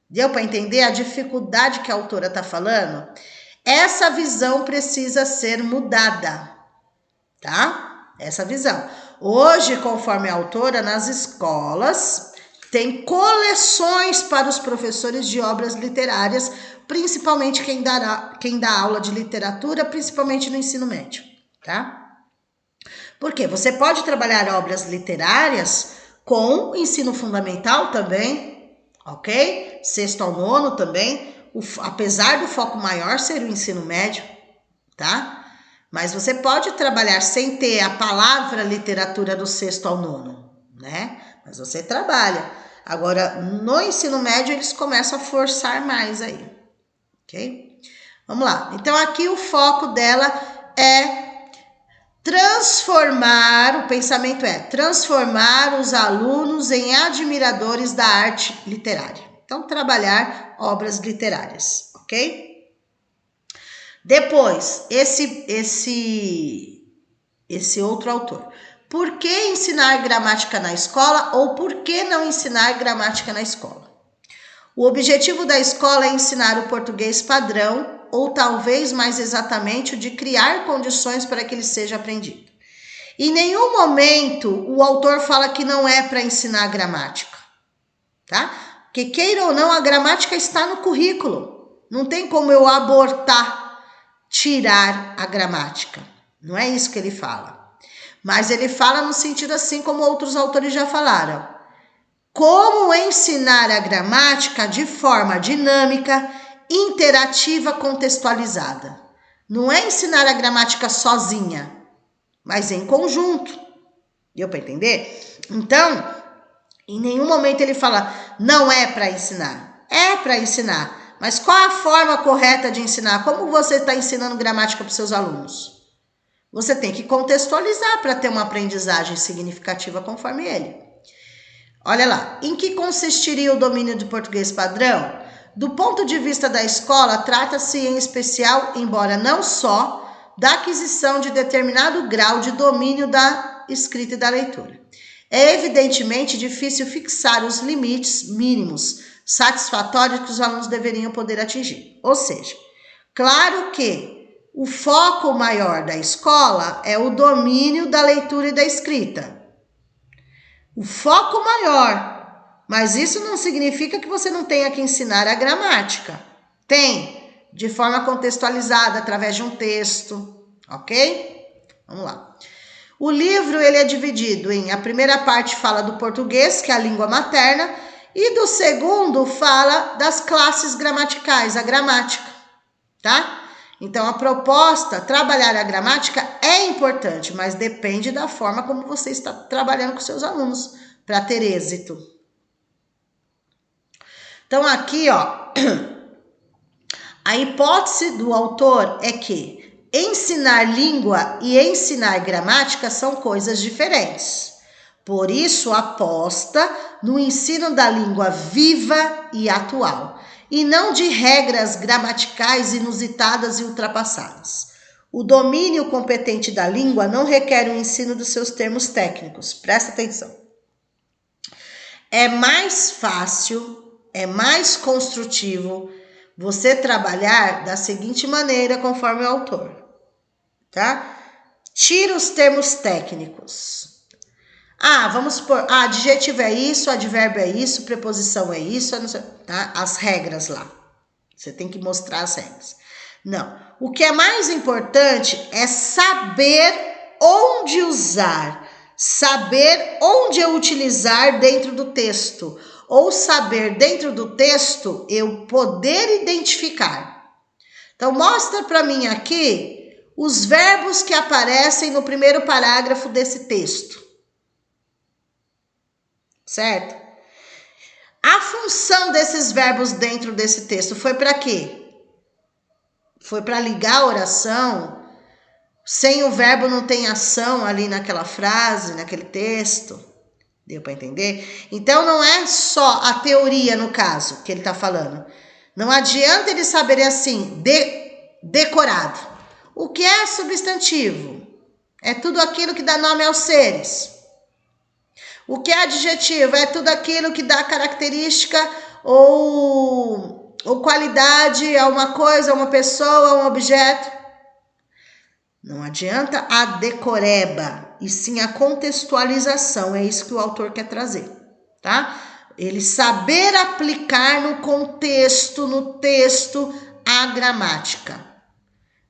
Deu para entender a dificuldade que a autora está falando? Essa visão precisa ser mudada, tá? Essa visão. Hoje, conforme a autora, nas escolas, tem coleções para os professores de obras literárias, principalmente quem dá aula de literatura, principalmente no ensino médio, tá? Porque você pode trabalhar obras literárias com ensino fundamental também, ok? 6º ao 9º também, apesar do foco maior ser o ensino médio, tá? Mas você pode trabalhar sem ter a palavra literatura do 6º ao 9º, né? Mas você trabalha. Agora, no ensino médio, eles começam a forçar mais aí, ok? Vamos lá. Então, aqui o foco dela é transformar, o pensamento é transformar os alunos em admiradores da arte literária. Então, trabalhar obras literárias, ok? Depois, esse outro autor. Por que ensinar gramática na escola ou por que não ensinar gramática na escola? O objetivo da escola é ensinar o português padrão ou talvez mais exatamente o de criar condições para que ele seja aprendido. Em nenhum momento o autor fala que não é para ensinar gramática, tá? Porque queira ou não, a gramática está no currículo. Não tem como eu abortar, tirar a gramática. Não é isso que ele fala. Mas ele fala no sentido assim como outros autores já falaram. Como ensinar a gramática de forma dinâmica, interativa, contextualizada. Não é ensinar a gramática sozinha, mas em conjunto. Deu para entender? Então, em nenhum momento ele fala, não é para ensinar. É para ensinar, Mas qual a forma correta de ensinar? Como você está ensinando gramática para os seus alunos? Você tem que contextualizar para ter uma aprendizagem significativa conforme ele. Olha lá, em que consistiria o domínio do português padrão? Do ponto de vista da escola, trata-se em especial, embora não só, da aquisição de determinado grau de domínio da escrita e da leitura. É evidentemente difícil fixar os limites mínimos satisfatórios que os alunos deveriam poder atingir. Ou seja, claro que o foco maior da escola é o domínio da leitura e da escrita. O foco maior. Mas isso não significa que você não tenha que ensinar a gramática. Tem, de forma contextualizada, através de um texto, ok? Vamos lá. O livro ele é dividido em, a primeira parte fala do português, que é a língua materna, e do segundo fala das classes gramaticais, a gramática, tá? Então, a proposta, trabalhar a gramática é importante, mas depende da forma como você está trabalhando com seus alunos para ter êxito. Então, aqui, ó, a hipótese do autor é que ensinar língua e ensinar gramática são coisas diferentes. Por isso, aposta no ensino da língua viva e atual, e não de regras gramaticais inusitadas e ultrapassadas. O domínio competente da língua não requer o ensino dos seus termos técnicos. Presta atenção. É mais fácil, é mais construtivo você trabalhar da seguinte maneira, conforme o autor, tá? Tira os termos técnicos. Vamos supor, adjetivo é isso, advérbio é isso, preposição é isso, tá? As regras lá. Você tem que mostrar as regras. Não. O que é mais importante é saber onde usar, saber onde eu utilizar dentro do texto, ou saber dentro do texto eu poder identificar. Então, mostra para mim aqui os verbos que aparecem no primeiro parágrafo desse texto. Certo? A função desses verbos dentro desse texto foi para quê? Foi para ligar a oração. Sem o verbo não tem ação ali naquela frase, naquele texto. Deu para entender? Então não é só a teoria no caso que ele está falando. Não adianta ele saber assim, decorado. O que é substantivo? É tudo aquilo que dá nome aos seres. O que é adjetivo? É tudo aquilo que dá característica ou qualidade a uma coisa, a uma pessoa, a um objeto. Não adianta a decoreba, e sim a contextualização. É isso que o autor quer trazer, tá? Ele saber aplicar no contexto, no texto, a gramática.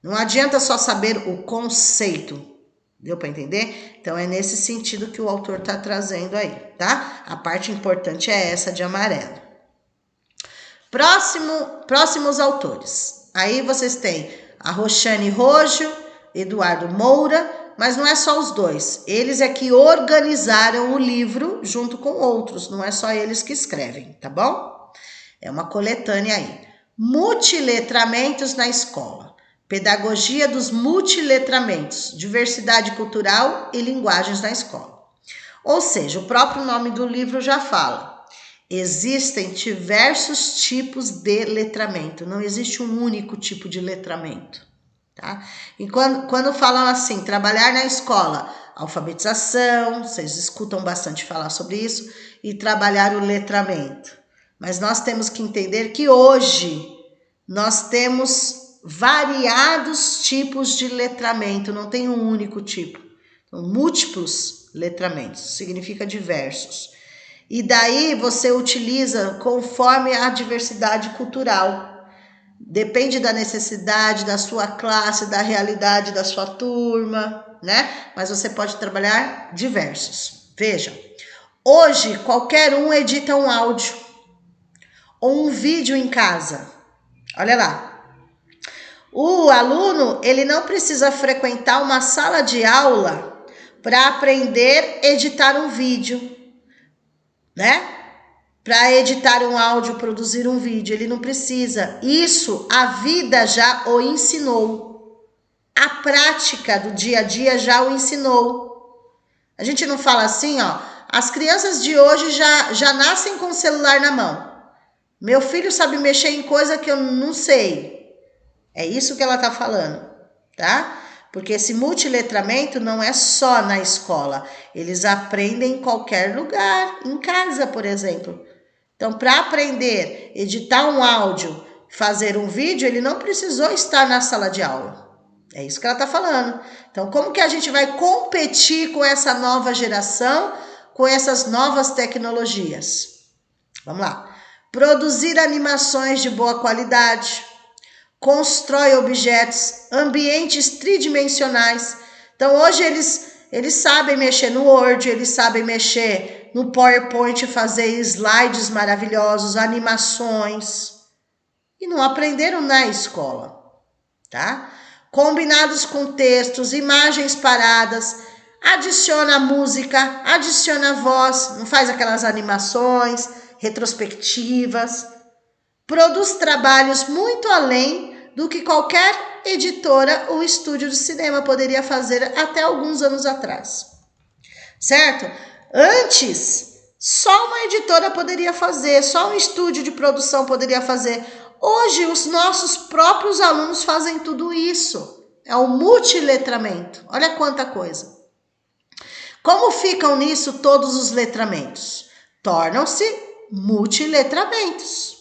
Não adianta só saber o conceito. Deu para entender? Então, é nesse sentido que o autor está trazendo aí, tá? A parte importante é essa de amarelo. Próximos autores. Aí vocês têm a Roxane Rojo, Eduardo Moura, mas não é só os dois. Eles é que organizaram o livro junto com outros, não é só eles que escrevem, tá bom? É uma coletânea aí. Multiletramentos na escola. Pedagogia dos multiletramentos, diversidade cultural e linguagens na escola. Ou seja, o próprio nome do livro já fala. Existem diversos tipos de letramento, não existe um único tipo de letramento. Tá? E quando falam assim, trabalhar na escola, alfabetização, vocês escutam bastante falar sobre isso, e trabalhar o letramento. Mas nós temos que entender que hoje nós temos variados tipos de letramento, não tem um único tipo. Então, múltiplos letramentos, significa diversos. E daí você utiliza conforme a diversidade cultural. Depende da necessidade da sua classe, da realidade da sua turma, né? Mas você pode trabalhar diversos. Veja, hoje qualquer um edita um áudio ou um vídeo em casa. Olha lá. O aluno, ele não precisa frequentar uma sala de aula para aprender a editar um vídeo, né? para editar um áudio, produzir um vídeo. Ele não precisa. Isso a vida já o ensinou. A prática do dia a dia já o ensinou. A gente não fala assim, ó. As crianças de hoje já nascem com o celular na mão. Meu filho sabe mexer em coisa que eu não sei. É isso que ela está falando, tá? Porque esse multiletramento não é só na escola. Eles aprendem em qualquer lugar, em casa, por exemplo. Então, para aprender, editar um áudio, fazer um vídeo, ele não precisou estar na sala de aula. É isso que ela está falando. Então, como que a gente vai competir com essa nova geração, com essas novas tecnologias? Vamos lá. Produzir animações de boa qualidade, constrói objetos, ambientes tridimensionais. Então, hoje eles sabem mexer no Word, eles sabem mexer no PowerPoint, fazer slides maravilhosos, animações. E não aprenderam na escola, tá? Combinados com textos, imagens paradas, adiciona música, adiciona voz, não faz aquelas animações retrospectivas. Produz trabalhos muito além do que qualquer editora ou estúdio de cinema poderia fazer até alguns anos atrás. Certo? Antes, só uma editora poderia fazer, só um estúdio de produção poderia fazer. Hoje, os nossos próprios alunos fazem tudo isso. É o multiletramento. Olha quanta coisa. Como ficam nisso todos os letramentos? Tornam-se multiletramentos.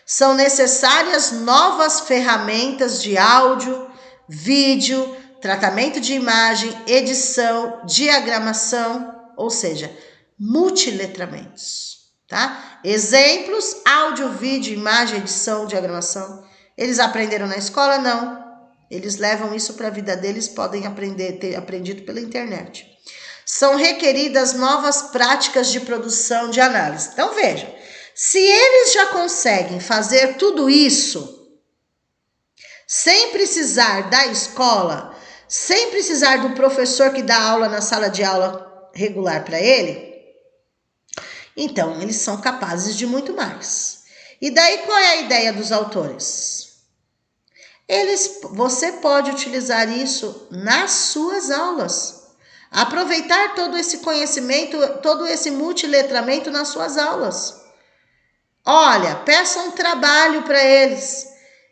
São necessárias novas ferramentas de áudio, vídeo, tratamento de imagem, edição, diagramação, ou seja, multiletramentos, tá? Exemplos: áudio, vídeo, imagem, edição, diagramação. Eles aprenderam na escola? Não. Eles levam isso para a vida deles, podem ter aprendido pela internet. São requeridas novas práticas de produção de análise. Então, vejam, se eles já conseguem fazer tudo isso, sem precisar da escola, sem precisar do professor que dá aula na sala de aula regular para ele, então eles são capazes de muito mais. E daí qual é a ideia dos autores? Você pode utilizar isso nas suas aulas. Aproveitar todo esse conhecimento, todo esse multiletramento nas suas aulas. Olha, peça um trabalho para eles.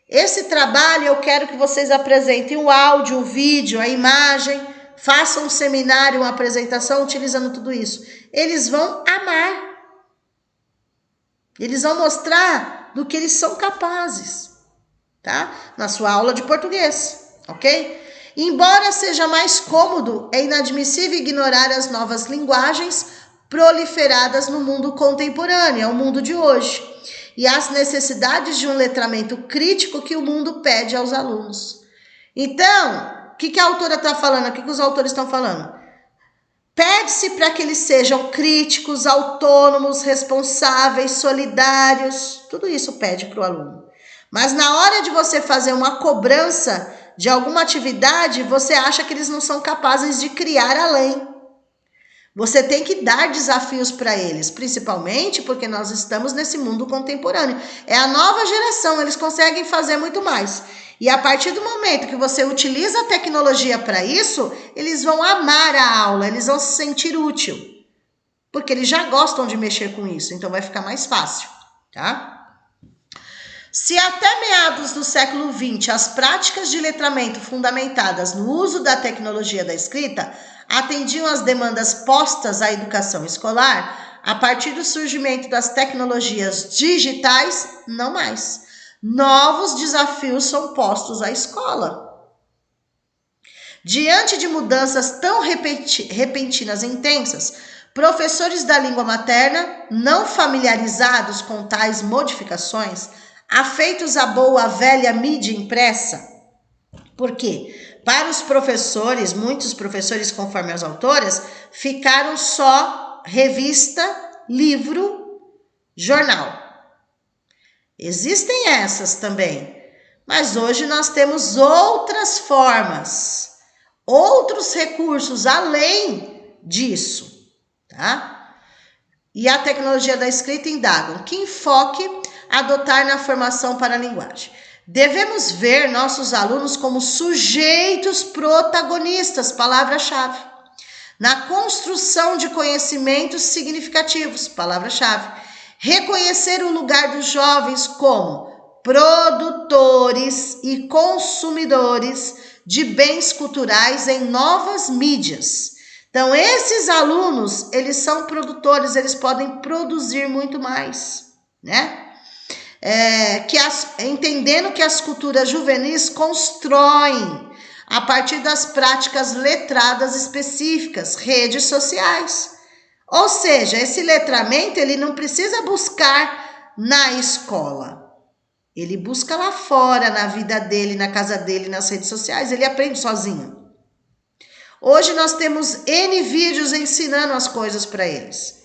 Esse trabalho eu quero que vocês apresentem o áudio, o vídeo, a imagem, façam um seminário, uma apresentação utilizando tudo isso. Eles vão amar. Eles vão mostrar do que eles são capazes, tá? Na sua aula de português, ok? Embora seja mais cômodo, é inadmissível ignorar as novas linguagens proliferadas no mundo contemporâneo, é o mundo de hoje, e as necessidades de um letramento crítico que o mundo pede aos alunos. Então, o que a autora está falando? O que os autores estão falando? Pede-se para que eles sejam críticos, autônomos, responsáveis, solidários, tudo isso pede para o aluno. Mas na hora de você fazer uma cobrança de alguma atividade, você acha que eles não são capazes de criar além. Você tem que dar desafios para eles, principalmente porque nós estamos nesse mundo contemporâneo. É a nova geração, eles conseguem fazer muito mais. E a partir do momento que você utiliza a tecnologia para isso, eles vão amar a aula, eles vão se sentir útil. Porque eles já gostam de mexer com isso, então vai ficar mais fácil, tá? Se até meados do século XX as práticas de letramento fundamentadas no uso da tecnologia da escrita atendiam às demandas postas à educação escolar, a partir do surgimento das tecnologias digitais, não mais. Novos desafios são postos à escola. Diante de mudanças tão repentinas e intensas, professores da língua materna, não familiarizados com tais modificações, afeitos à boa velha mídia impressa. Por quê? Para os professores, muitos professores, conforme as autoras, ficaram só revista, livro, jornal. Existem essas também, mas hoje nós temos outras formas, outros recursos além disso, tá? e a tecnologia da escrita indagam que enfoque adotar na formação para a linguagem. Devemos ver nossos alunos como sujeitos protagonistas, palavra-chave, na construção de conhecimentos significativos, palavra-chave. Reconhecer o lugar dos jovens como produtores e consumidores de bens culturais em novas mídias. Então, esses alunos, eles são produtores, eles podem produzir muito mais, né? Entendendo que as culturas juvenis constroem a partir das práticas letradas específicas, redes sociais. Ou seja, esse letramento ele não precisa buscar na escola. Ele busca lá fora, na vida dele, na casa dele, nas redes sociais. Ele aprende sozinho. Hoje nós temos N vídeos ensinando as coisas para eles.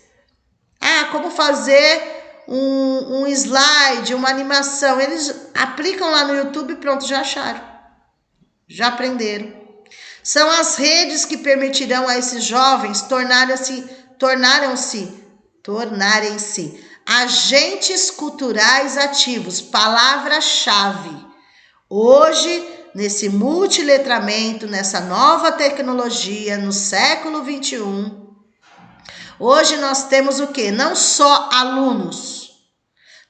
Como fazer um slide, uma animação. Eles aplicam lá no YouTube e pronto, já acharam. Já aprenderam. São as redes que permitirão a esses jovens tornarem-se agentes culturais ativos, palavra-chave. Hoje, nesse multiletramento, nessa nova tecnologia, no século 21, hoje nós temos o quê? Não só alunos,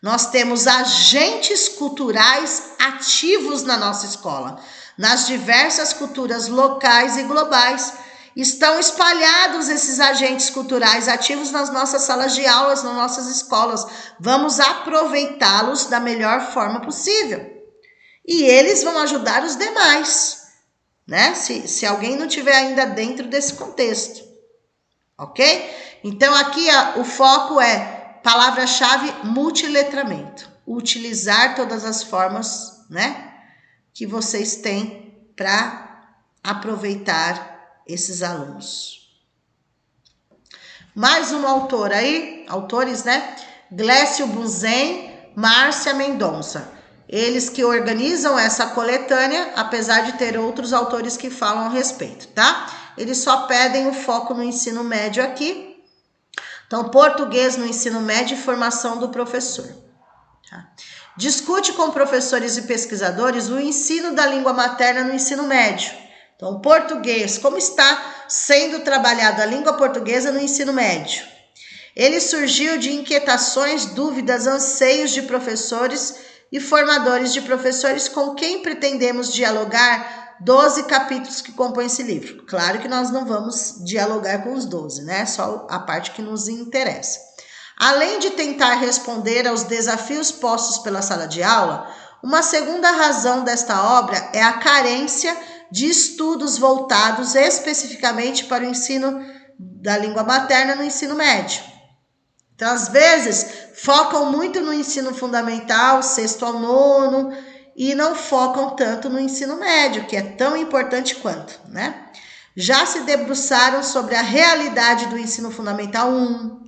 nós temos agentes culturais ativos na nossa escola, nas diversas culturas locais e globais. Estão espalhados esses agentes culturais ativos nas nossas salas de aulas, nas nossas escolas. Vamos aproveitá-los da melhor forma possível. E eles vão ajudar os demais, né? Se alguém não estiver ainda dentro desse contexto, ok? Então, aqui o foco é palavra-chave multiletramento. Utilizar todas as formas, né, que vocês têm para aproveitar esses alunos. Mais um autor aí, autores, né? Glécio Bunzen, Márcia Mendonça. Eles que organizam essa coletânea, apesar de ter outros autores que falam a respeito, tá? Eles só pedem o foco no ensino médio aqui. Então, português no ensino médio e formação do professor. Tá? Discute com professores e pesquisadores o ensino da língua materna no ensino médio. Então, português, como está sendo trabalhada a língua portuguesa no ensino médio? Ele surgiu de inquietações, dúvidas, anseios de professores e formadores de professores com quem pretendemos dialogar 12 capítulos que compõem esse livro. Claro que nós não vamos dialogar com os 12, né? Só a parte que nos interessa. Além de tentar responder aos desafios postos pela sala de aula, uma segunda razão desta obra é a carência de estudos voltados especificamente para o ensino da língua materna no ensino médio. Então, às vezes, focam muito no ensino fundamental, 6º ao 9º, e não focam tanto no ensino médio, que é tão importante quanto, né? Já se debruçaram sobre a realidade do ensino fundamental 1,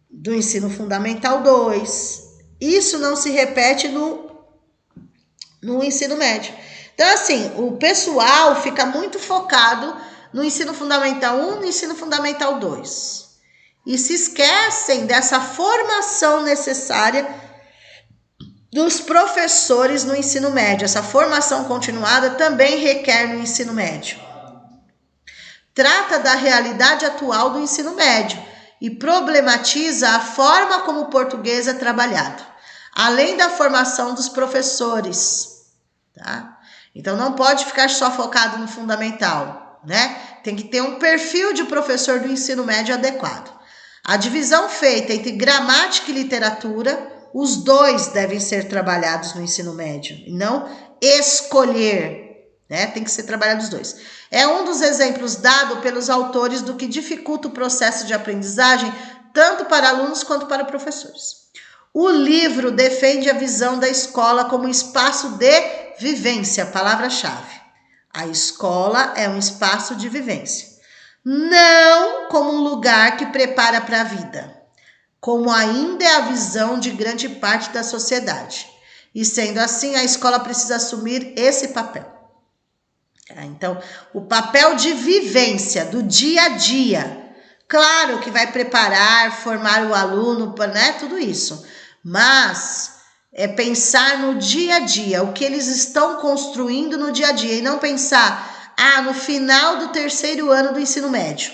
do ensino fundamental 2. Isso não se repete no ensino médio. Então, assim, o pessoal fica muito focado no ensino fundamental 1, no ensino fundamental 2. E se esquecem dessa formação necessária dos professores no ensino médio. Essa formação continuada também requer no ensino médio. Trata da realidade atual do ensino médio e problematiza a forma como o português é trabalhado, além da formação dos professores, tá? Então, não pode ficar só focado no fundamental, né? Tem que ter um perfil de professor do ensino médio adequado. A divisão feita entre gramática e literatura, os dois devem ser trabalhados no ensino médio, e não escolher, né? Tem que ser trabalhados os dois. É um dos exemplos dados pelos autores do que dificulta o processo de aprendizagem, tanto para alunos quanto para professores. O livro defende a visão da escola como um espaço de vivência, palavra-chave. A escola é um espaço de vivência, não como um lugar que prepara para a vida, como ainda é a visão de grande parte da sociedade. E sendo assim, a escola precisa assumir esse papel. Então, o papel de vivência do dia a dia, Claro que vai preparar, formar o aluno, né? Tudo isso. Mas é pensar no dia a dia, o que eles estão construindo no dia a dia, e não pensar, no final do 3º ano do ensino médio.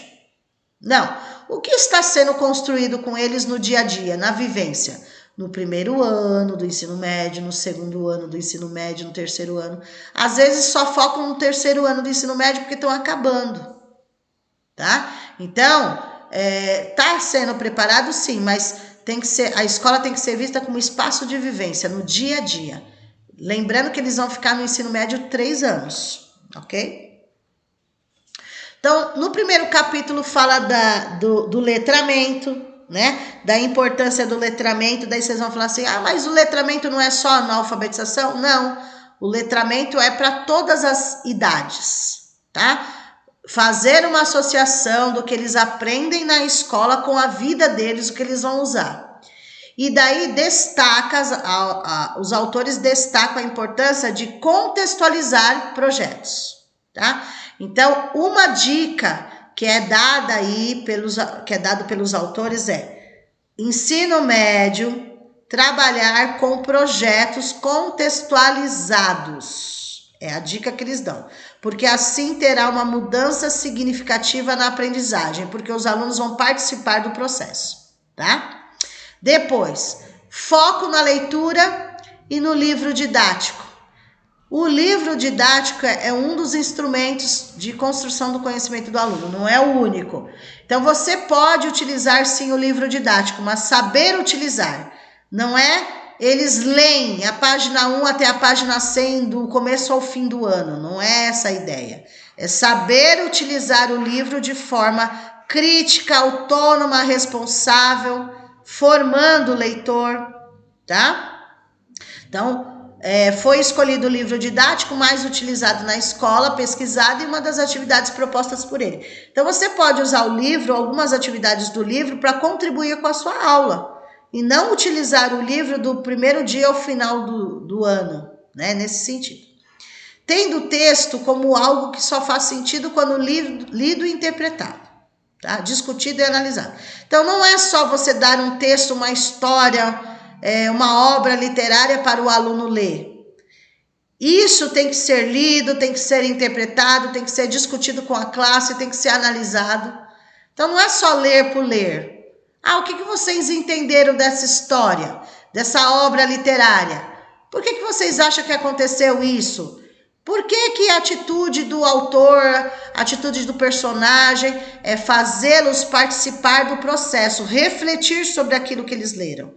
Não. O que está sendo construído com eles no dia a dia, na vivência? No 1º ano do ensino médio, no 2º ano do ensino médio, no 3º ano. Às vezes só focam no 3º ano do ensino médio porque estão acabando. Tá? Então, tá sendo preparado sim, mas a escola tem que ser vista como espaço de vivência no dia a dia. Lembrando que eles vão ficar no ensino médio 3 anos, ok? Então, no 1º capítulo fala do letramento, né? Da importância do letramento. Daí vocês vão falar assim, mas o letramento não é só na alfabetização? Não, o letramento é para todas as idades, tá? Fazer uma associação do que eles aprendem na escola com a vida deles, o que eles vão usar. E daí os autores destacam a importância de contextualizar projetos, tá? Então, uma dica que é dada aí pelos autores é: ensino médio, trabalhar com projetos contextualizados. É a dica que eles dão. Porque assim terá uma mudança significativa na aprendizagem, porque os alunos vão participar do processo, tá? Depois, foco na leitura e no livro didático. O livro didático é um dos instrumentos de construção do conhecimento do aluno, não é o único. Então, você pode utilizar sim o livro didático, mas saber utilizar. Não é eles leem a página 1 até a página 100 do começo ao fim do ano, não é essa a ideia. É saber utilizar o livro de forma crítica, autônoma, responsável, formando o leitor, tá? Então, foi escolhido o livro didático mais utilizado na escola, pesquisado e uma das atividades propostas por ele. Então, você pode usar o livro, algumas atividades do livro, para contribuir com a sua aula. E não utilizar o livro do 1º dia ao final do ano, né? Nesse sentido. Tendo o texto como algo que só faz sentido quando lido e interpretado, tá? Discutido e analisado. Então, não é só você dar um texto, uma história, uma obra literária para o aluno ler. Isso tem que ser lido, tem que ser interpretado, tem que ser discutido com a classe, tem que ser analisado. Então, não é só ler por ler. O que vocês entenderam dessa história, dessa obra literária? Por que vocês acham que aconteceu isso? Por que a atitude do autor, a atitude do personagem é fazê-los participar do processo, refletir sobre aquilo que eles leram,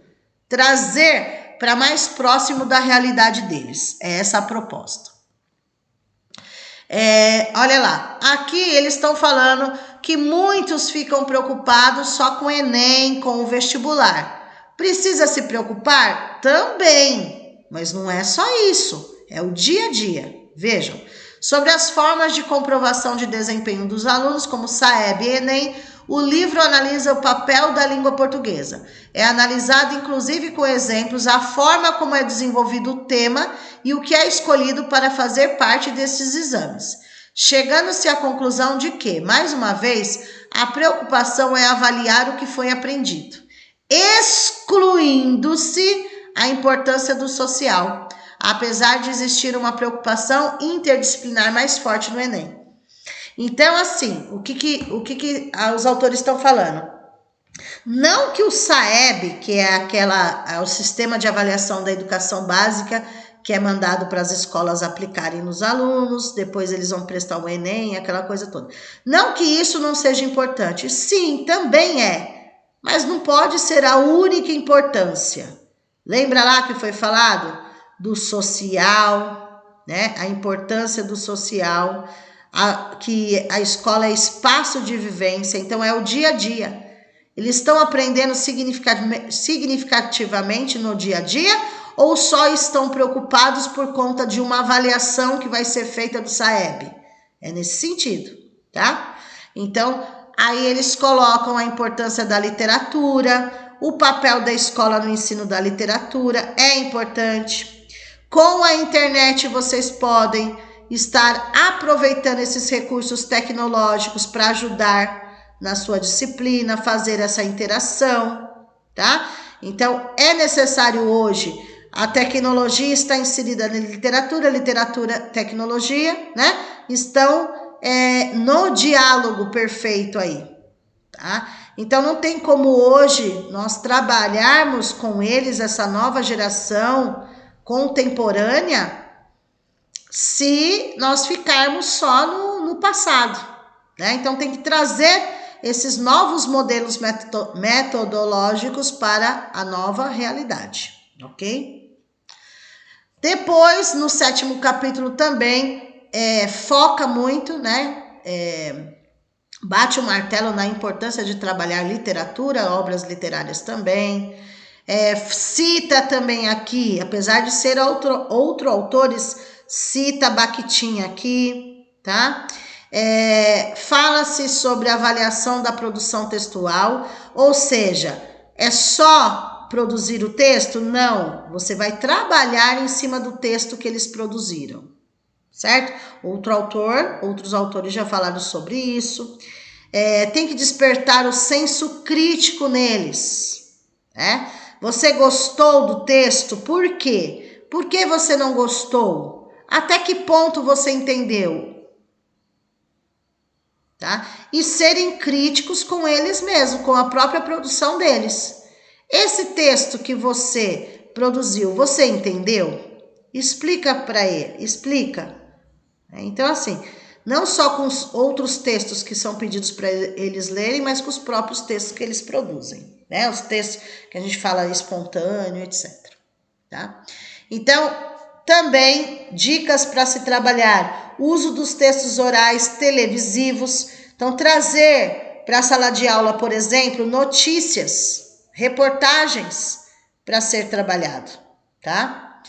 trazer para mais próximo da realidade deles? É essa a proposta. Olha lá, aqui eles estão falando que muitos ficam preocupados só com o Enem, com o vestibular. Precisa se preocupar? Também, mas não é só isso, é o dia a dia. Vejam, sobre as formas de comprovação de desempenho dos alunos, como SAEB e Enem, o livro analisa o papel da língua portuguesa. É analisado, inclusive, com exemplos, a forma como é desenvolvido o tema e o que é escolhido para fazer parte desses exames. Chegando-se à conclusão de que, mais uma vez, a preocupação é avaliar o que foi aprendido, excluindo-se a importância do social, apesar de existir uma preocupação interdisciplinar mais forte no Enem. Então, assim, o que os autores estão falando? Não que o SAEB, que é o Sistema de Avaliação da Educação Básica, que é mandado para as escolas aplicarem nos alunos, depois eles vão prestar o Enem, aquela coisa toda. Não que isso não seja importante. Sim, também é, mas não pode ser a única importância. Lembra lá que foi falado do social, né? A importância do social, que a escola é espaço de vivência, então é o dia a dia. Eles estão aprendendo significativamente no dia a dia ou só estão preocupados por conta de uma avaliação que vai ser feita do SAEB? É nesse sentido, tá? Então, aí eles colocam a importância da literatura, o papel da escola no ensino da literatura é importante. Com a internet, vocês podem estar aproveitando esses recursos tecnológicos para ajudar na sua disciplina, fazer essa interação, tá? Então, é necessário hoje, a tecnologia está inserida na literatura, tecnologia, né? Estão no diálogo perfeito aí, tá? Então, não tem como hoje nós trabalharmos com eles, essa nova geração contemporânea, se nós ficarmos só no passado, né? Então, tem que trazer esses novos modelos metodológicos para a nova realidade, ok? Depois, no 7º capítulo também, foca muito, né? Bate o martelo na importância de trabalhar literatura, obras literárias também. Cita também aqui, apesar de ser outro autores, cita Bakhtin aqui, tá? Fala-se sobre a avaliação da produção textual, ou seja, é só produzir o texto? Não, você vai trabalhar em cima do texto que eles produziram, certo? Outros autores já falaram sobre isso. Tem que despertar o senso crítico neles, né? Você gostou do texto? Por quê? Por que você não gostou? Até que ponto você entendeu? Tá? E serem críticos com eles mesmos, com a própria produção deles. Esse texto que você produziu, você entendeu? Explica para ele, explica. Então, assim, não só com os outros textos que são pedidos para eles lerem, mas com os próprios textos que eles produzem, né? Os textos que a gente fala espontâneo, etc. Tá? Então, também dicas para se trabalhar, uso dos textos orais televisivos. Então, trazer para a sala de aula, por exemplo, notícias, reportagens para ser trabalhado, tá?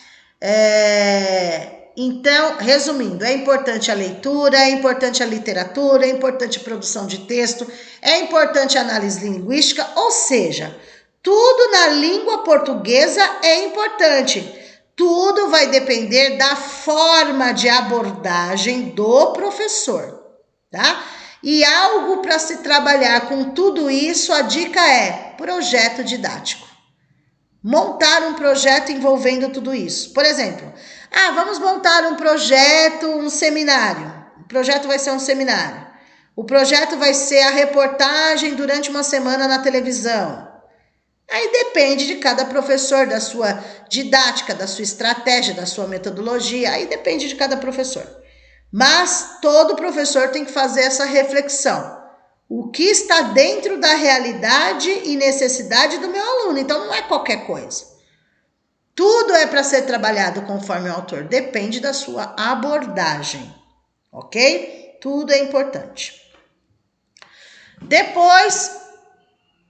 Então, resumindo, é importante a leitura, é importante a literatura, é importante a produção de texto, é importante a análise linguística, ou seja, tudo na língua portuguesa é importante. Tudo vai depender da forma de abordagem do professor, tá? E algo para se trabalhar com tudo isso, a dica é projeto didático. Montar um projeto envolvendo tudo isso. Por exemplo, vamos montar um projeto, um seminário. O projeto vai ser um seminário. O projeto vai ser a reportagem durante uma semana na televisão. Aí depende de cada professor, da sua didática, da sua estratégia, da sua metodologia. Aí depende de cada professor. Mas todo professor tem que fazer essa reflexão. O que está dentro da realidade e necessidade do meu aluno. Então, não é qualquer coisa. Tudo é para ser trabalhado conforme o autor. Depende da sua abordagem. Ok? Tudo é importante. Depois,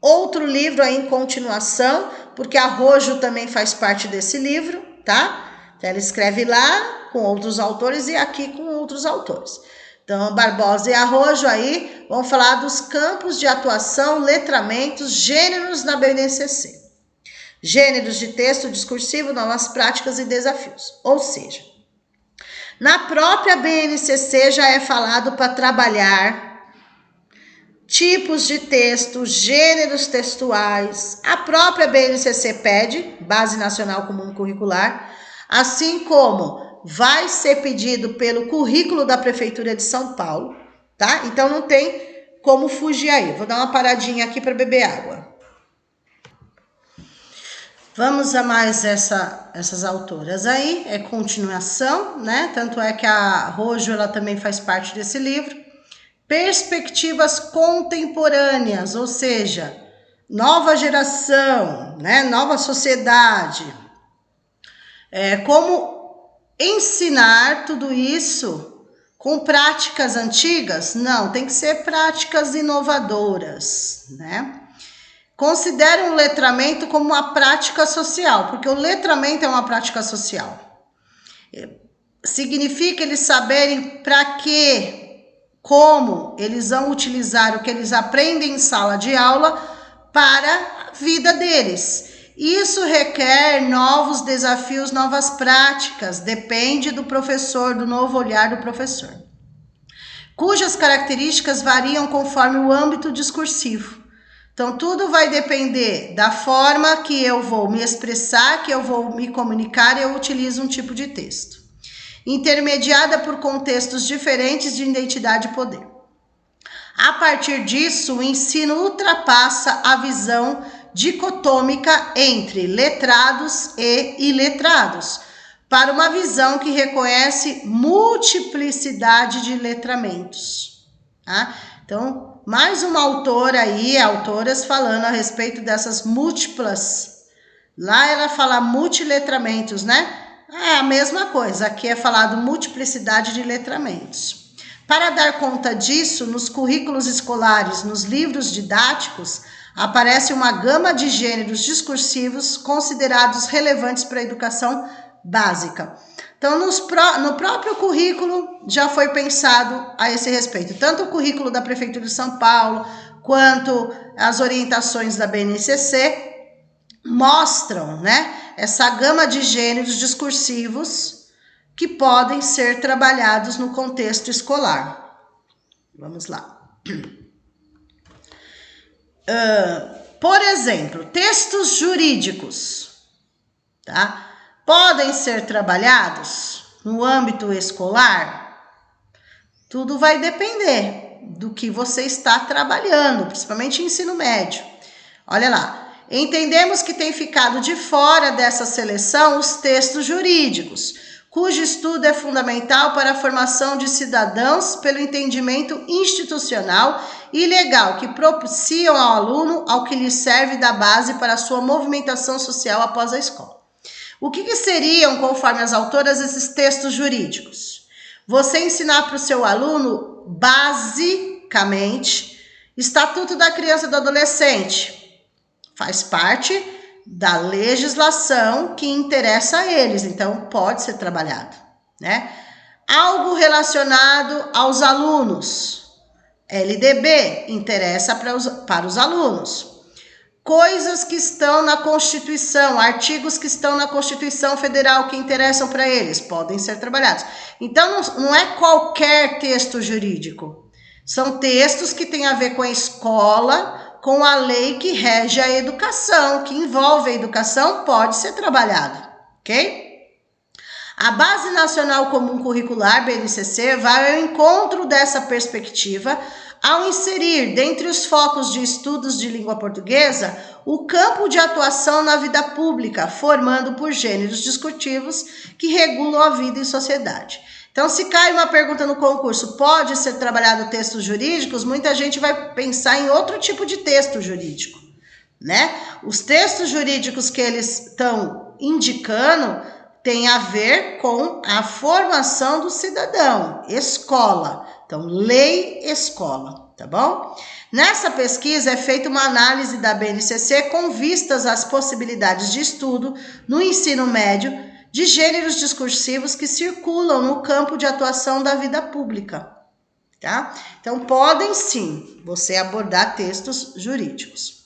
outro livro aí em continuação, porque Arrojo também faz parte desse livro, tá? Então, ela escreve lá com outros autores e aqui com outros autores. Então, Barbosa e Arrojo aí vão falar dos campos de atuação, letramentos, gêneros na BNCC. Gêneros de texto discursivo, novas práticas e desafios. Ou seja, na própria BNCC já é falado para trabalhar tipos de texto, gêneros textuais. A própria BNCC pede, Base Nacional Comum Curricular, assim como vai ser pedido pelo currículo da Prefeitura de São Paulo, tá? Então não tem como fugir aí. Vou dar uma paradinha aqui para beber água. Vamos a mais essas autoras aí, é continuação, né? Tanto é que a Arrojo, ela também faz parte desse livro. Perspectivas contemporâneas, ou seja, nova geração, né? Nova sociedade. Como ensinar tudo isso com práticas antigas? Não, tem que ser práticas inovadoras, né? Considere um letramento como uma prática social, porque o letramento é uma prática social. Significa eles saberem para quê, como eles vão utilizar o que eles aprendem em sala de aula para a vida deles. Isso requer novos desafios, novas práticas, depende do professor, do novo olhar do professor. cujas características variam conforme o âmbito discursivo. Então, tudo vai depender da forma que eu vou me expressar, que eu vou me comunicar, eu utilizo um tipo de texto. Intermediada por contextos diferentes de identidade e poder. A partir disso, o ensino ultrapassa a visão dicotômica entre letrados e iletrados, para uma visão que reconhece multiplicidade de letramentos. Tá? Então, mais uma autora aí, autoras falando a respeito dessas múltiplas. Lá ela fala multiletramentos, né? É a mesma coisa, aqui é falado multiplicidade de letramentos. Para dar conta disso, nos currículos escolares, nos livros didáticos, aparece uma gama de gêneros discursivos considerados relevantes para a educação básica. Então, no próprio currículo já foi pensado a esse respeito. Tanto o currículo da Prefeitura de São Paulo, quanto as orientações da BNCC mostram, né, essa gama de gêneros discursivos que podem ser trabalhados no contexto escolar. Vamos lá. Por exemplo, textos jurídicos, tá? Podem ser trabalhados no âmbito escolar? Tudo vai depender do que você está trabalhando, principalmente ensino médio. Olha lá. Entendemos que tem ficado de fora dessa seleção os textos jurídicos, cujo estudo é fundamental para a formação de cidadãos pelo entendimento institucional e legal que propiciam ao aluno ao que lhe serve da base para a sua movimentação social após a escola. O que seriam, conforme as autoras, esses textos jurídicos? Você ensinar para o seu aluno, basicamente, Estatuto da Criança e do Adolescente. Faz parte da legislação que interessa a eles, então pode ser trabalhado, né? Algo relacionado aos alunos, LDB, interessa para os alunos. Coisas que estão na Constituição, artigos que estão na Constituição Federal que interessam para eles, podem ser trabalhados. Então não é qualquer texto jurídico, são textos que têm a ver com a escola, com a lei que rege a educação, que envolve a educação, pode ser trabalhado, ok? A Base Nacional Comum Curricular, BNCC, vai ao encontro dessa perspectiva ao inserir, dentre os focos de estudos de língua portuguesa, o campo de atuação na vida pública, formando por gêneros discursivos que regulam a vida em sociedade. Então, se cai uma pergunta no concurso, pode ser trabalhado textos jurídicos? Muita gente vai pensar em outro tipo de texto jurídico, né? Os textos jurídicos que eles estão indicando têm a ver com a formação do cidadão, escola. Então, lei, escola, tá bom? Nessa pesquisa é feita uma análise da BNCC com vistas às possibilidades de estudo no ensino médio de gêneros discursivos que circulam no campo de atuação da vida pública, tá? Então, podem sim você abordar textos jurídicos.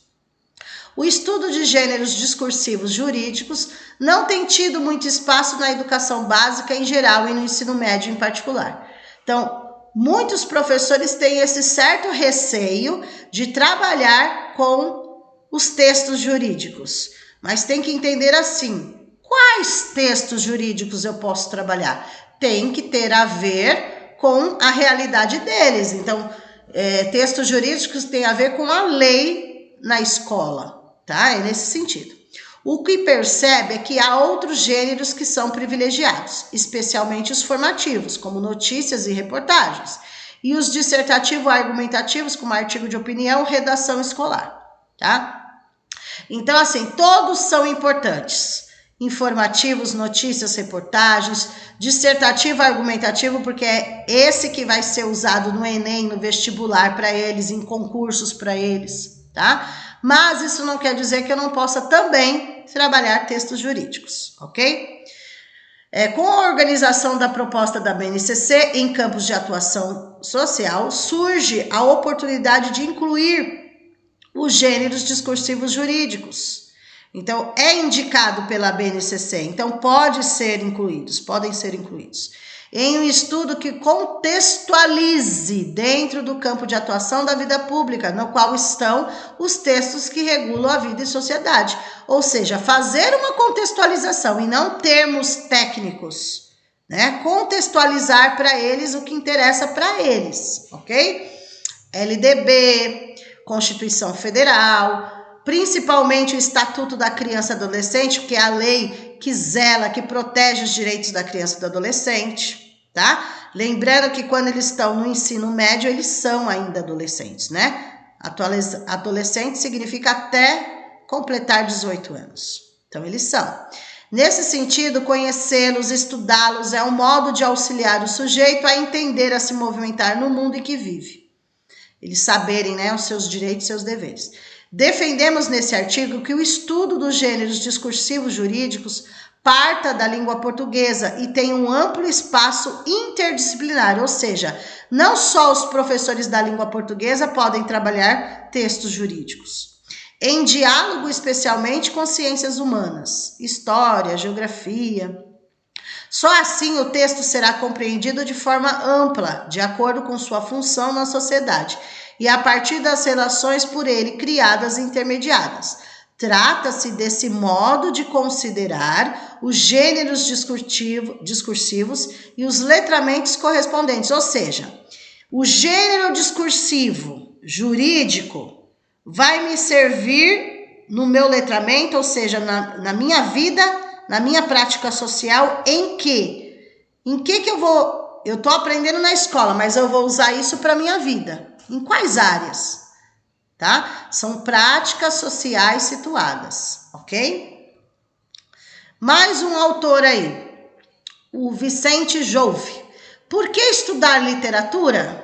O estudo de gêneros discursivos jurídicos não tem tido muito espaço na educação básica em geral e no ensino médio em particular. Então, muitos professores têm esse certo receio de trabalhar com os textos jurídicos, mas tem que entender assim: quais textos jurídicos eu posso trabalhar? Tem que ter a ver com a realidade deles. Então, textos jurídicos têm a ver com a lei na escola, tá? É nesse sentido. O que percebe é que há outros gêneros que são privilegiados, especialmente os formativos, como notícias e reportagens, e os dissertativo-argumentativos, como artigo de opinião, redação escolar, tá? Então, assim, todos são importantes. Informativos, notícias, reportagens, dissertativo, argumentativo, porque é esse que vai ser usado no Enem, no vestibular para eles, em concursos para eles, tá? Mas isso não quer dizer que eu não possa também trabalhar textos jurídicos, ok? Com a organização da proposta da BNCC em campos de atuação social, surge a oportunidade de incluir os gêneros discursivos jurídicos. Então, é indicado pela BNCC, então podem ser incluídos. em um estudo que contextualize dentro do campo de atuação da vida pública, no qual estão os textos que regulam a vida e sociedade. Ou seja, fazer uma contextualização e não termos técnicos, né? Contextualizar para eles o que interessa para eles, ok? LDB, Constituição Federal, principalmente o Estatuto da Criança e Adolescente, que é a lei que zela, que protege os direitos da criança e do adolescente, tá? Lembrando que quando eles estão no ensino médio, eles são ainda adolescentes, né? Adolescente significa até completar 18 anos. Então, eles são. Nesse sentido, conhecê-los, estudá-los é um modo de auxiliar o sujeito a entender, a se movimentar no mundo em que vive. Eles saberem, né, os seus direitos e seus deveres. Defendemos nesse artigo que o estudo dos gêneros discursivos jurídicos parta da língua portuguesa e tem um amplo espaço interdisciplinar, ou seja, não só os professores da língua portuguesa podem trabalhar textos jurídicos, em diálogo especialmente com ciências humanas, história, geografia. Só assim o texto será compreendido de forma ampla, de acordo com sua função na sociedade, e a partir das relações por ele criadas e intermediadas. Trata-se desse modo de considerar os gêneros discursivos e os letramentos correspondentes, ou seja, o gênero discursivo jurídico vai me servir no meu letramento, ou seja, na minha vida, na minha prática social, em que eu estou aprendendo na escola, mas eu vou usar isso para a minha vida. Em quais áreas? Tá? São práticas sociais situadas, ok? Mais um autor aí, o Vicente Jouve. Por que estudar literatura?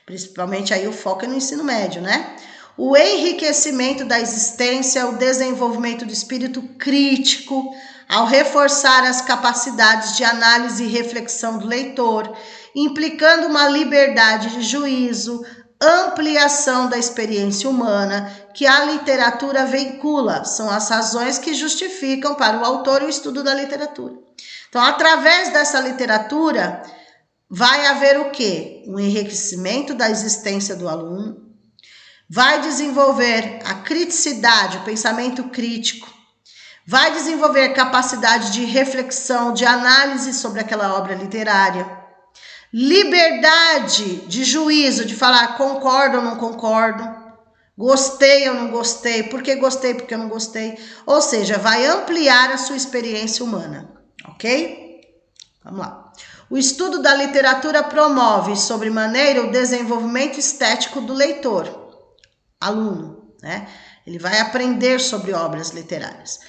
Principalmente aí o foco é no ensino médio, né? O enriquecimento da existência, o desenvolvimento do espírito crítico, ao reforçar as capacidades de análise e reflexão do leitor, implicando uma liberdade de juízo, ampliação da experiência humana que a literatura veicula. São as razões que justificam para o autor o estudo da literatura. Então, através dessa literatura, vai haver o quê? Um enriquecimento da existência do aluno, vai desenvolver a criticidade, o pensamento crítico, vai desenvolver capacidade de reflexão, de análise sobre aquela obra literária, liberdade de juízo, de falar concordo ou não concordo, gostei ou não gostei, por que gostei, porque eu não gostei, ou seja, vai ampliar a sua experiência humana, ok? Vamos lá. O estudo da literatura promove, sobremaneira, o desenvolvimento estético do leitor, aluno, né? Ele vai aprender sobre obras literárias.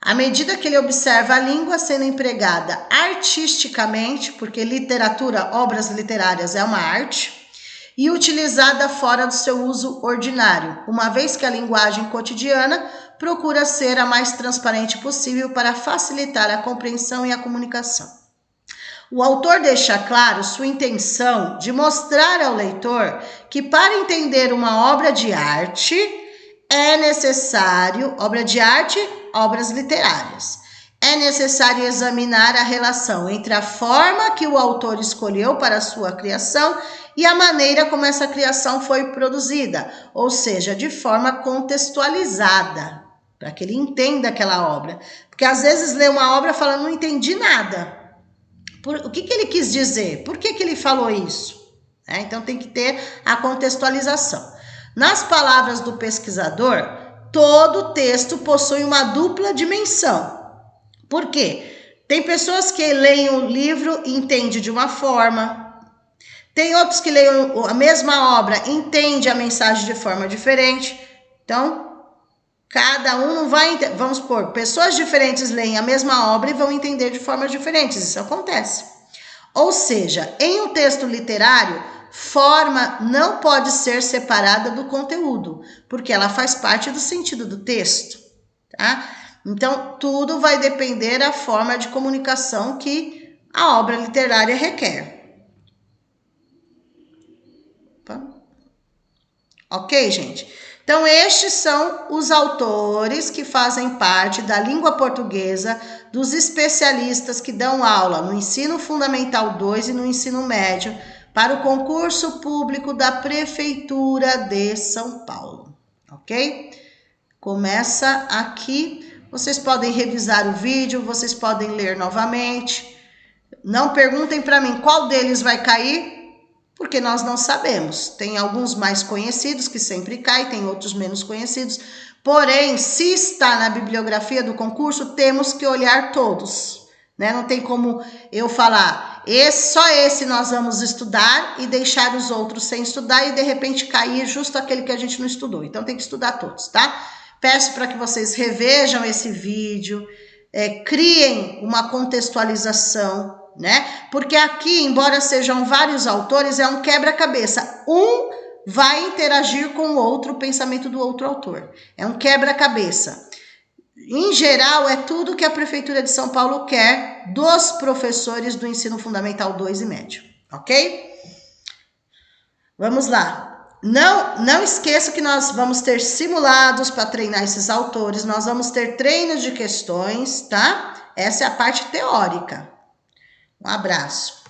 À medida que ele observa a língua sendo empregada artisticamente, porque literatura, obras literárias é uma arte, e utilizada fora do seu uso ordinário, uma vez que a linguagem cotidiana procura ser a mais transparente possível para facilitar a compreensão e a comunicação. O autor deixa claro sua intenção de mostrar ao leitor que para entender uma obra de arte é necessário, obra de arte, obras literárias, é necessário examinar a relação entre a forma que o autor escolheu para a sua criação e a maneira como essa criação foi produzida, ou seja, de forma contextualizada, para que ele entenda aquela obra. Porque às vezes lê uma obra e fala, não entendi nada. O que ele quis dizer? Por que ele falou isso? Então tem que ter a contextualização. Nas palavras do pesquisador, todo texto possui uma dupla dimensão. Por quê? Tem pessoas que leem o livro e entendem de uma forma. Tem outros que leem a mesma obra e entendem a mensagem de forma diferente. Então, cada um não vai... Vamos supor, pessoas diferentes leem a mesma obra e vão entender de formas diferentes. Isso acontece. Ou seja, em um texto literário, forma não pode ser separada do conteúdo, porque ela faz parte do sentido do texto, tá? Então, tudo vai depender da forma de comunicação que a obra literária requer. Ok, gente? Então, estes são os autores que fazem parte da língua portuguesa dos especialistas que dão aula no ensino fundamental 2 e no ensino médio para o concurso público da Prefeitura de São Paulo, ok? Começa aqui, vocês podem revisar o vídeo, vocês podem ler novamente. Não perguntem para mim qual deles vai cair, porque nós não sabemos. Tem alguns mais conhecidos que sempre caem, tem outros menos conhecidos. Porém, se está na bibliografia do concurso, temos que olhar todos, né? Não tem como eu falar, só esse nós vamos estudar e deixar os outros sem estudar e de repente cair justo aquele que a gente não estudou. Então tem que estudar todos, tá? Peço para que vocês revejam esse vídeo, criem uma contextualização, né? Porque aqui, embora sejam vários autores, é um quebra-cabeça. Um vai interagir com o outro, o pensamento do outro autor. É um quebra-cabeça. Em geral, é tudo que a Prefeitura de São Paulo quer dos professores do ensino fundamental 2 e médio, ok? Vamos lá. Não esqueça que nós vamos ter simulados para treinar esses autores, nós vamos ter treinos de questões, tá? Essa é a parte teórica. Um abraço.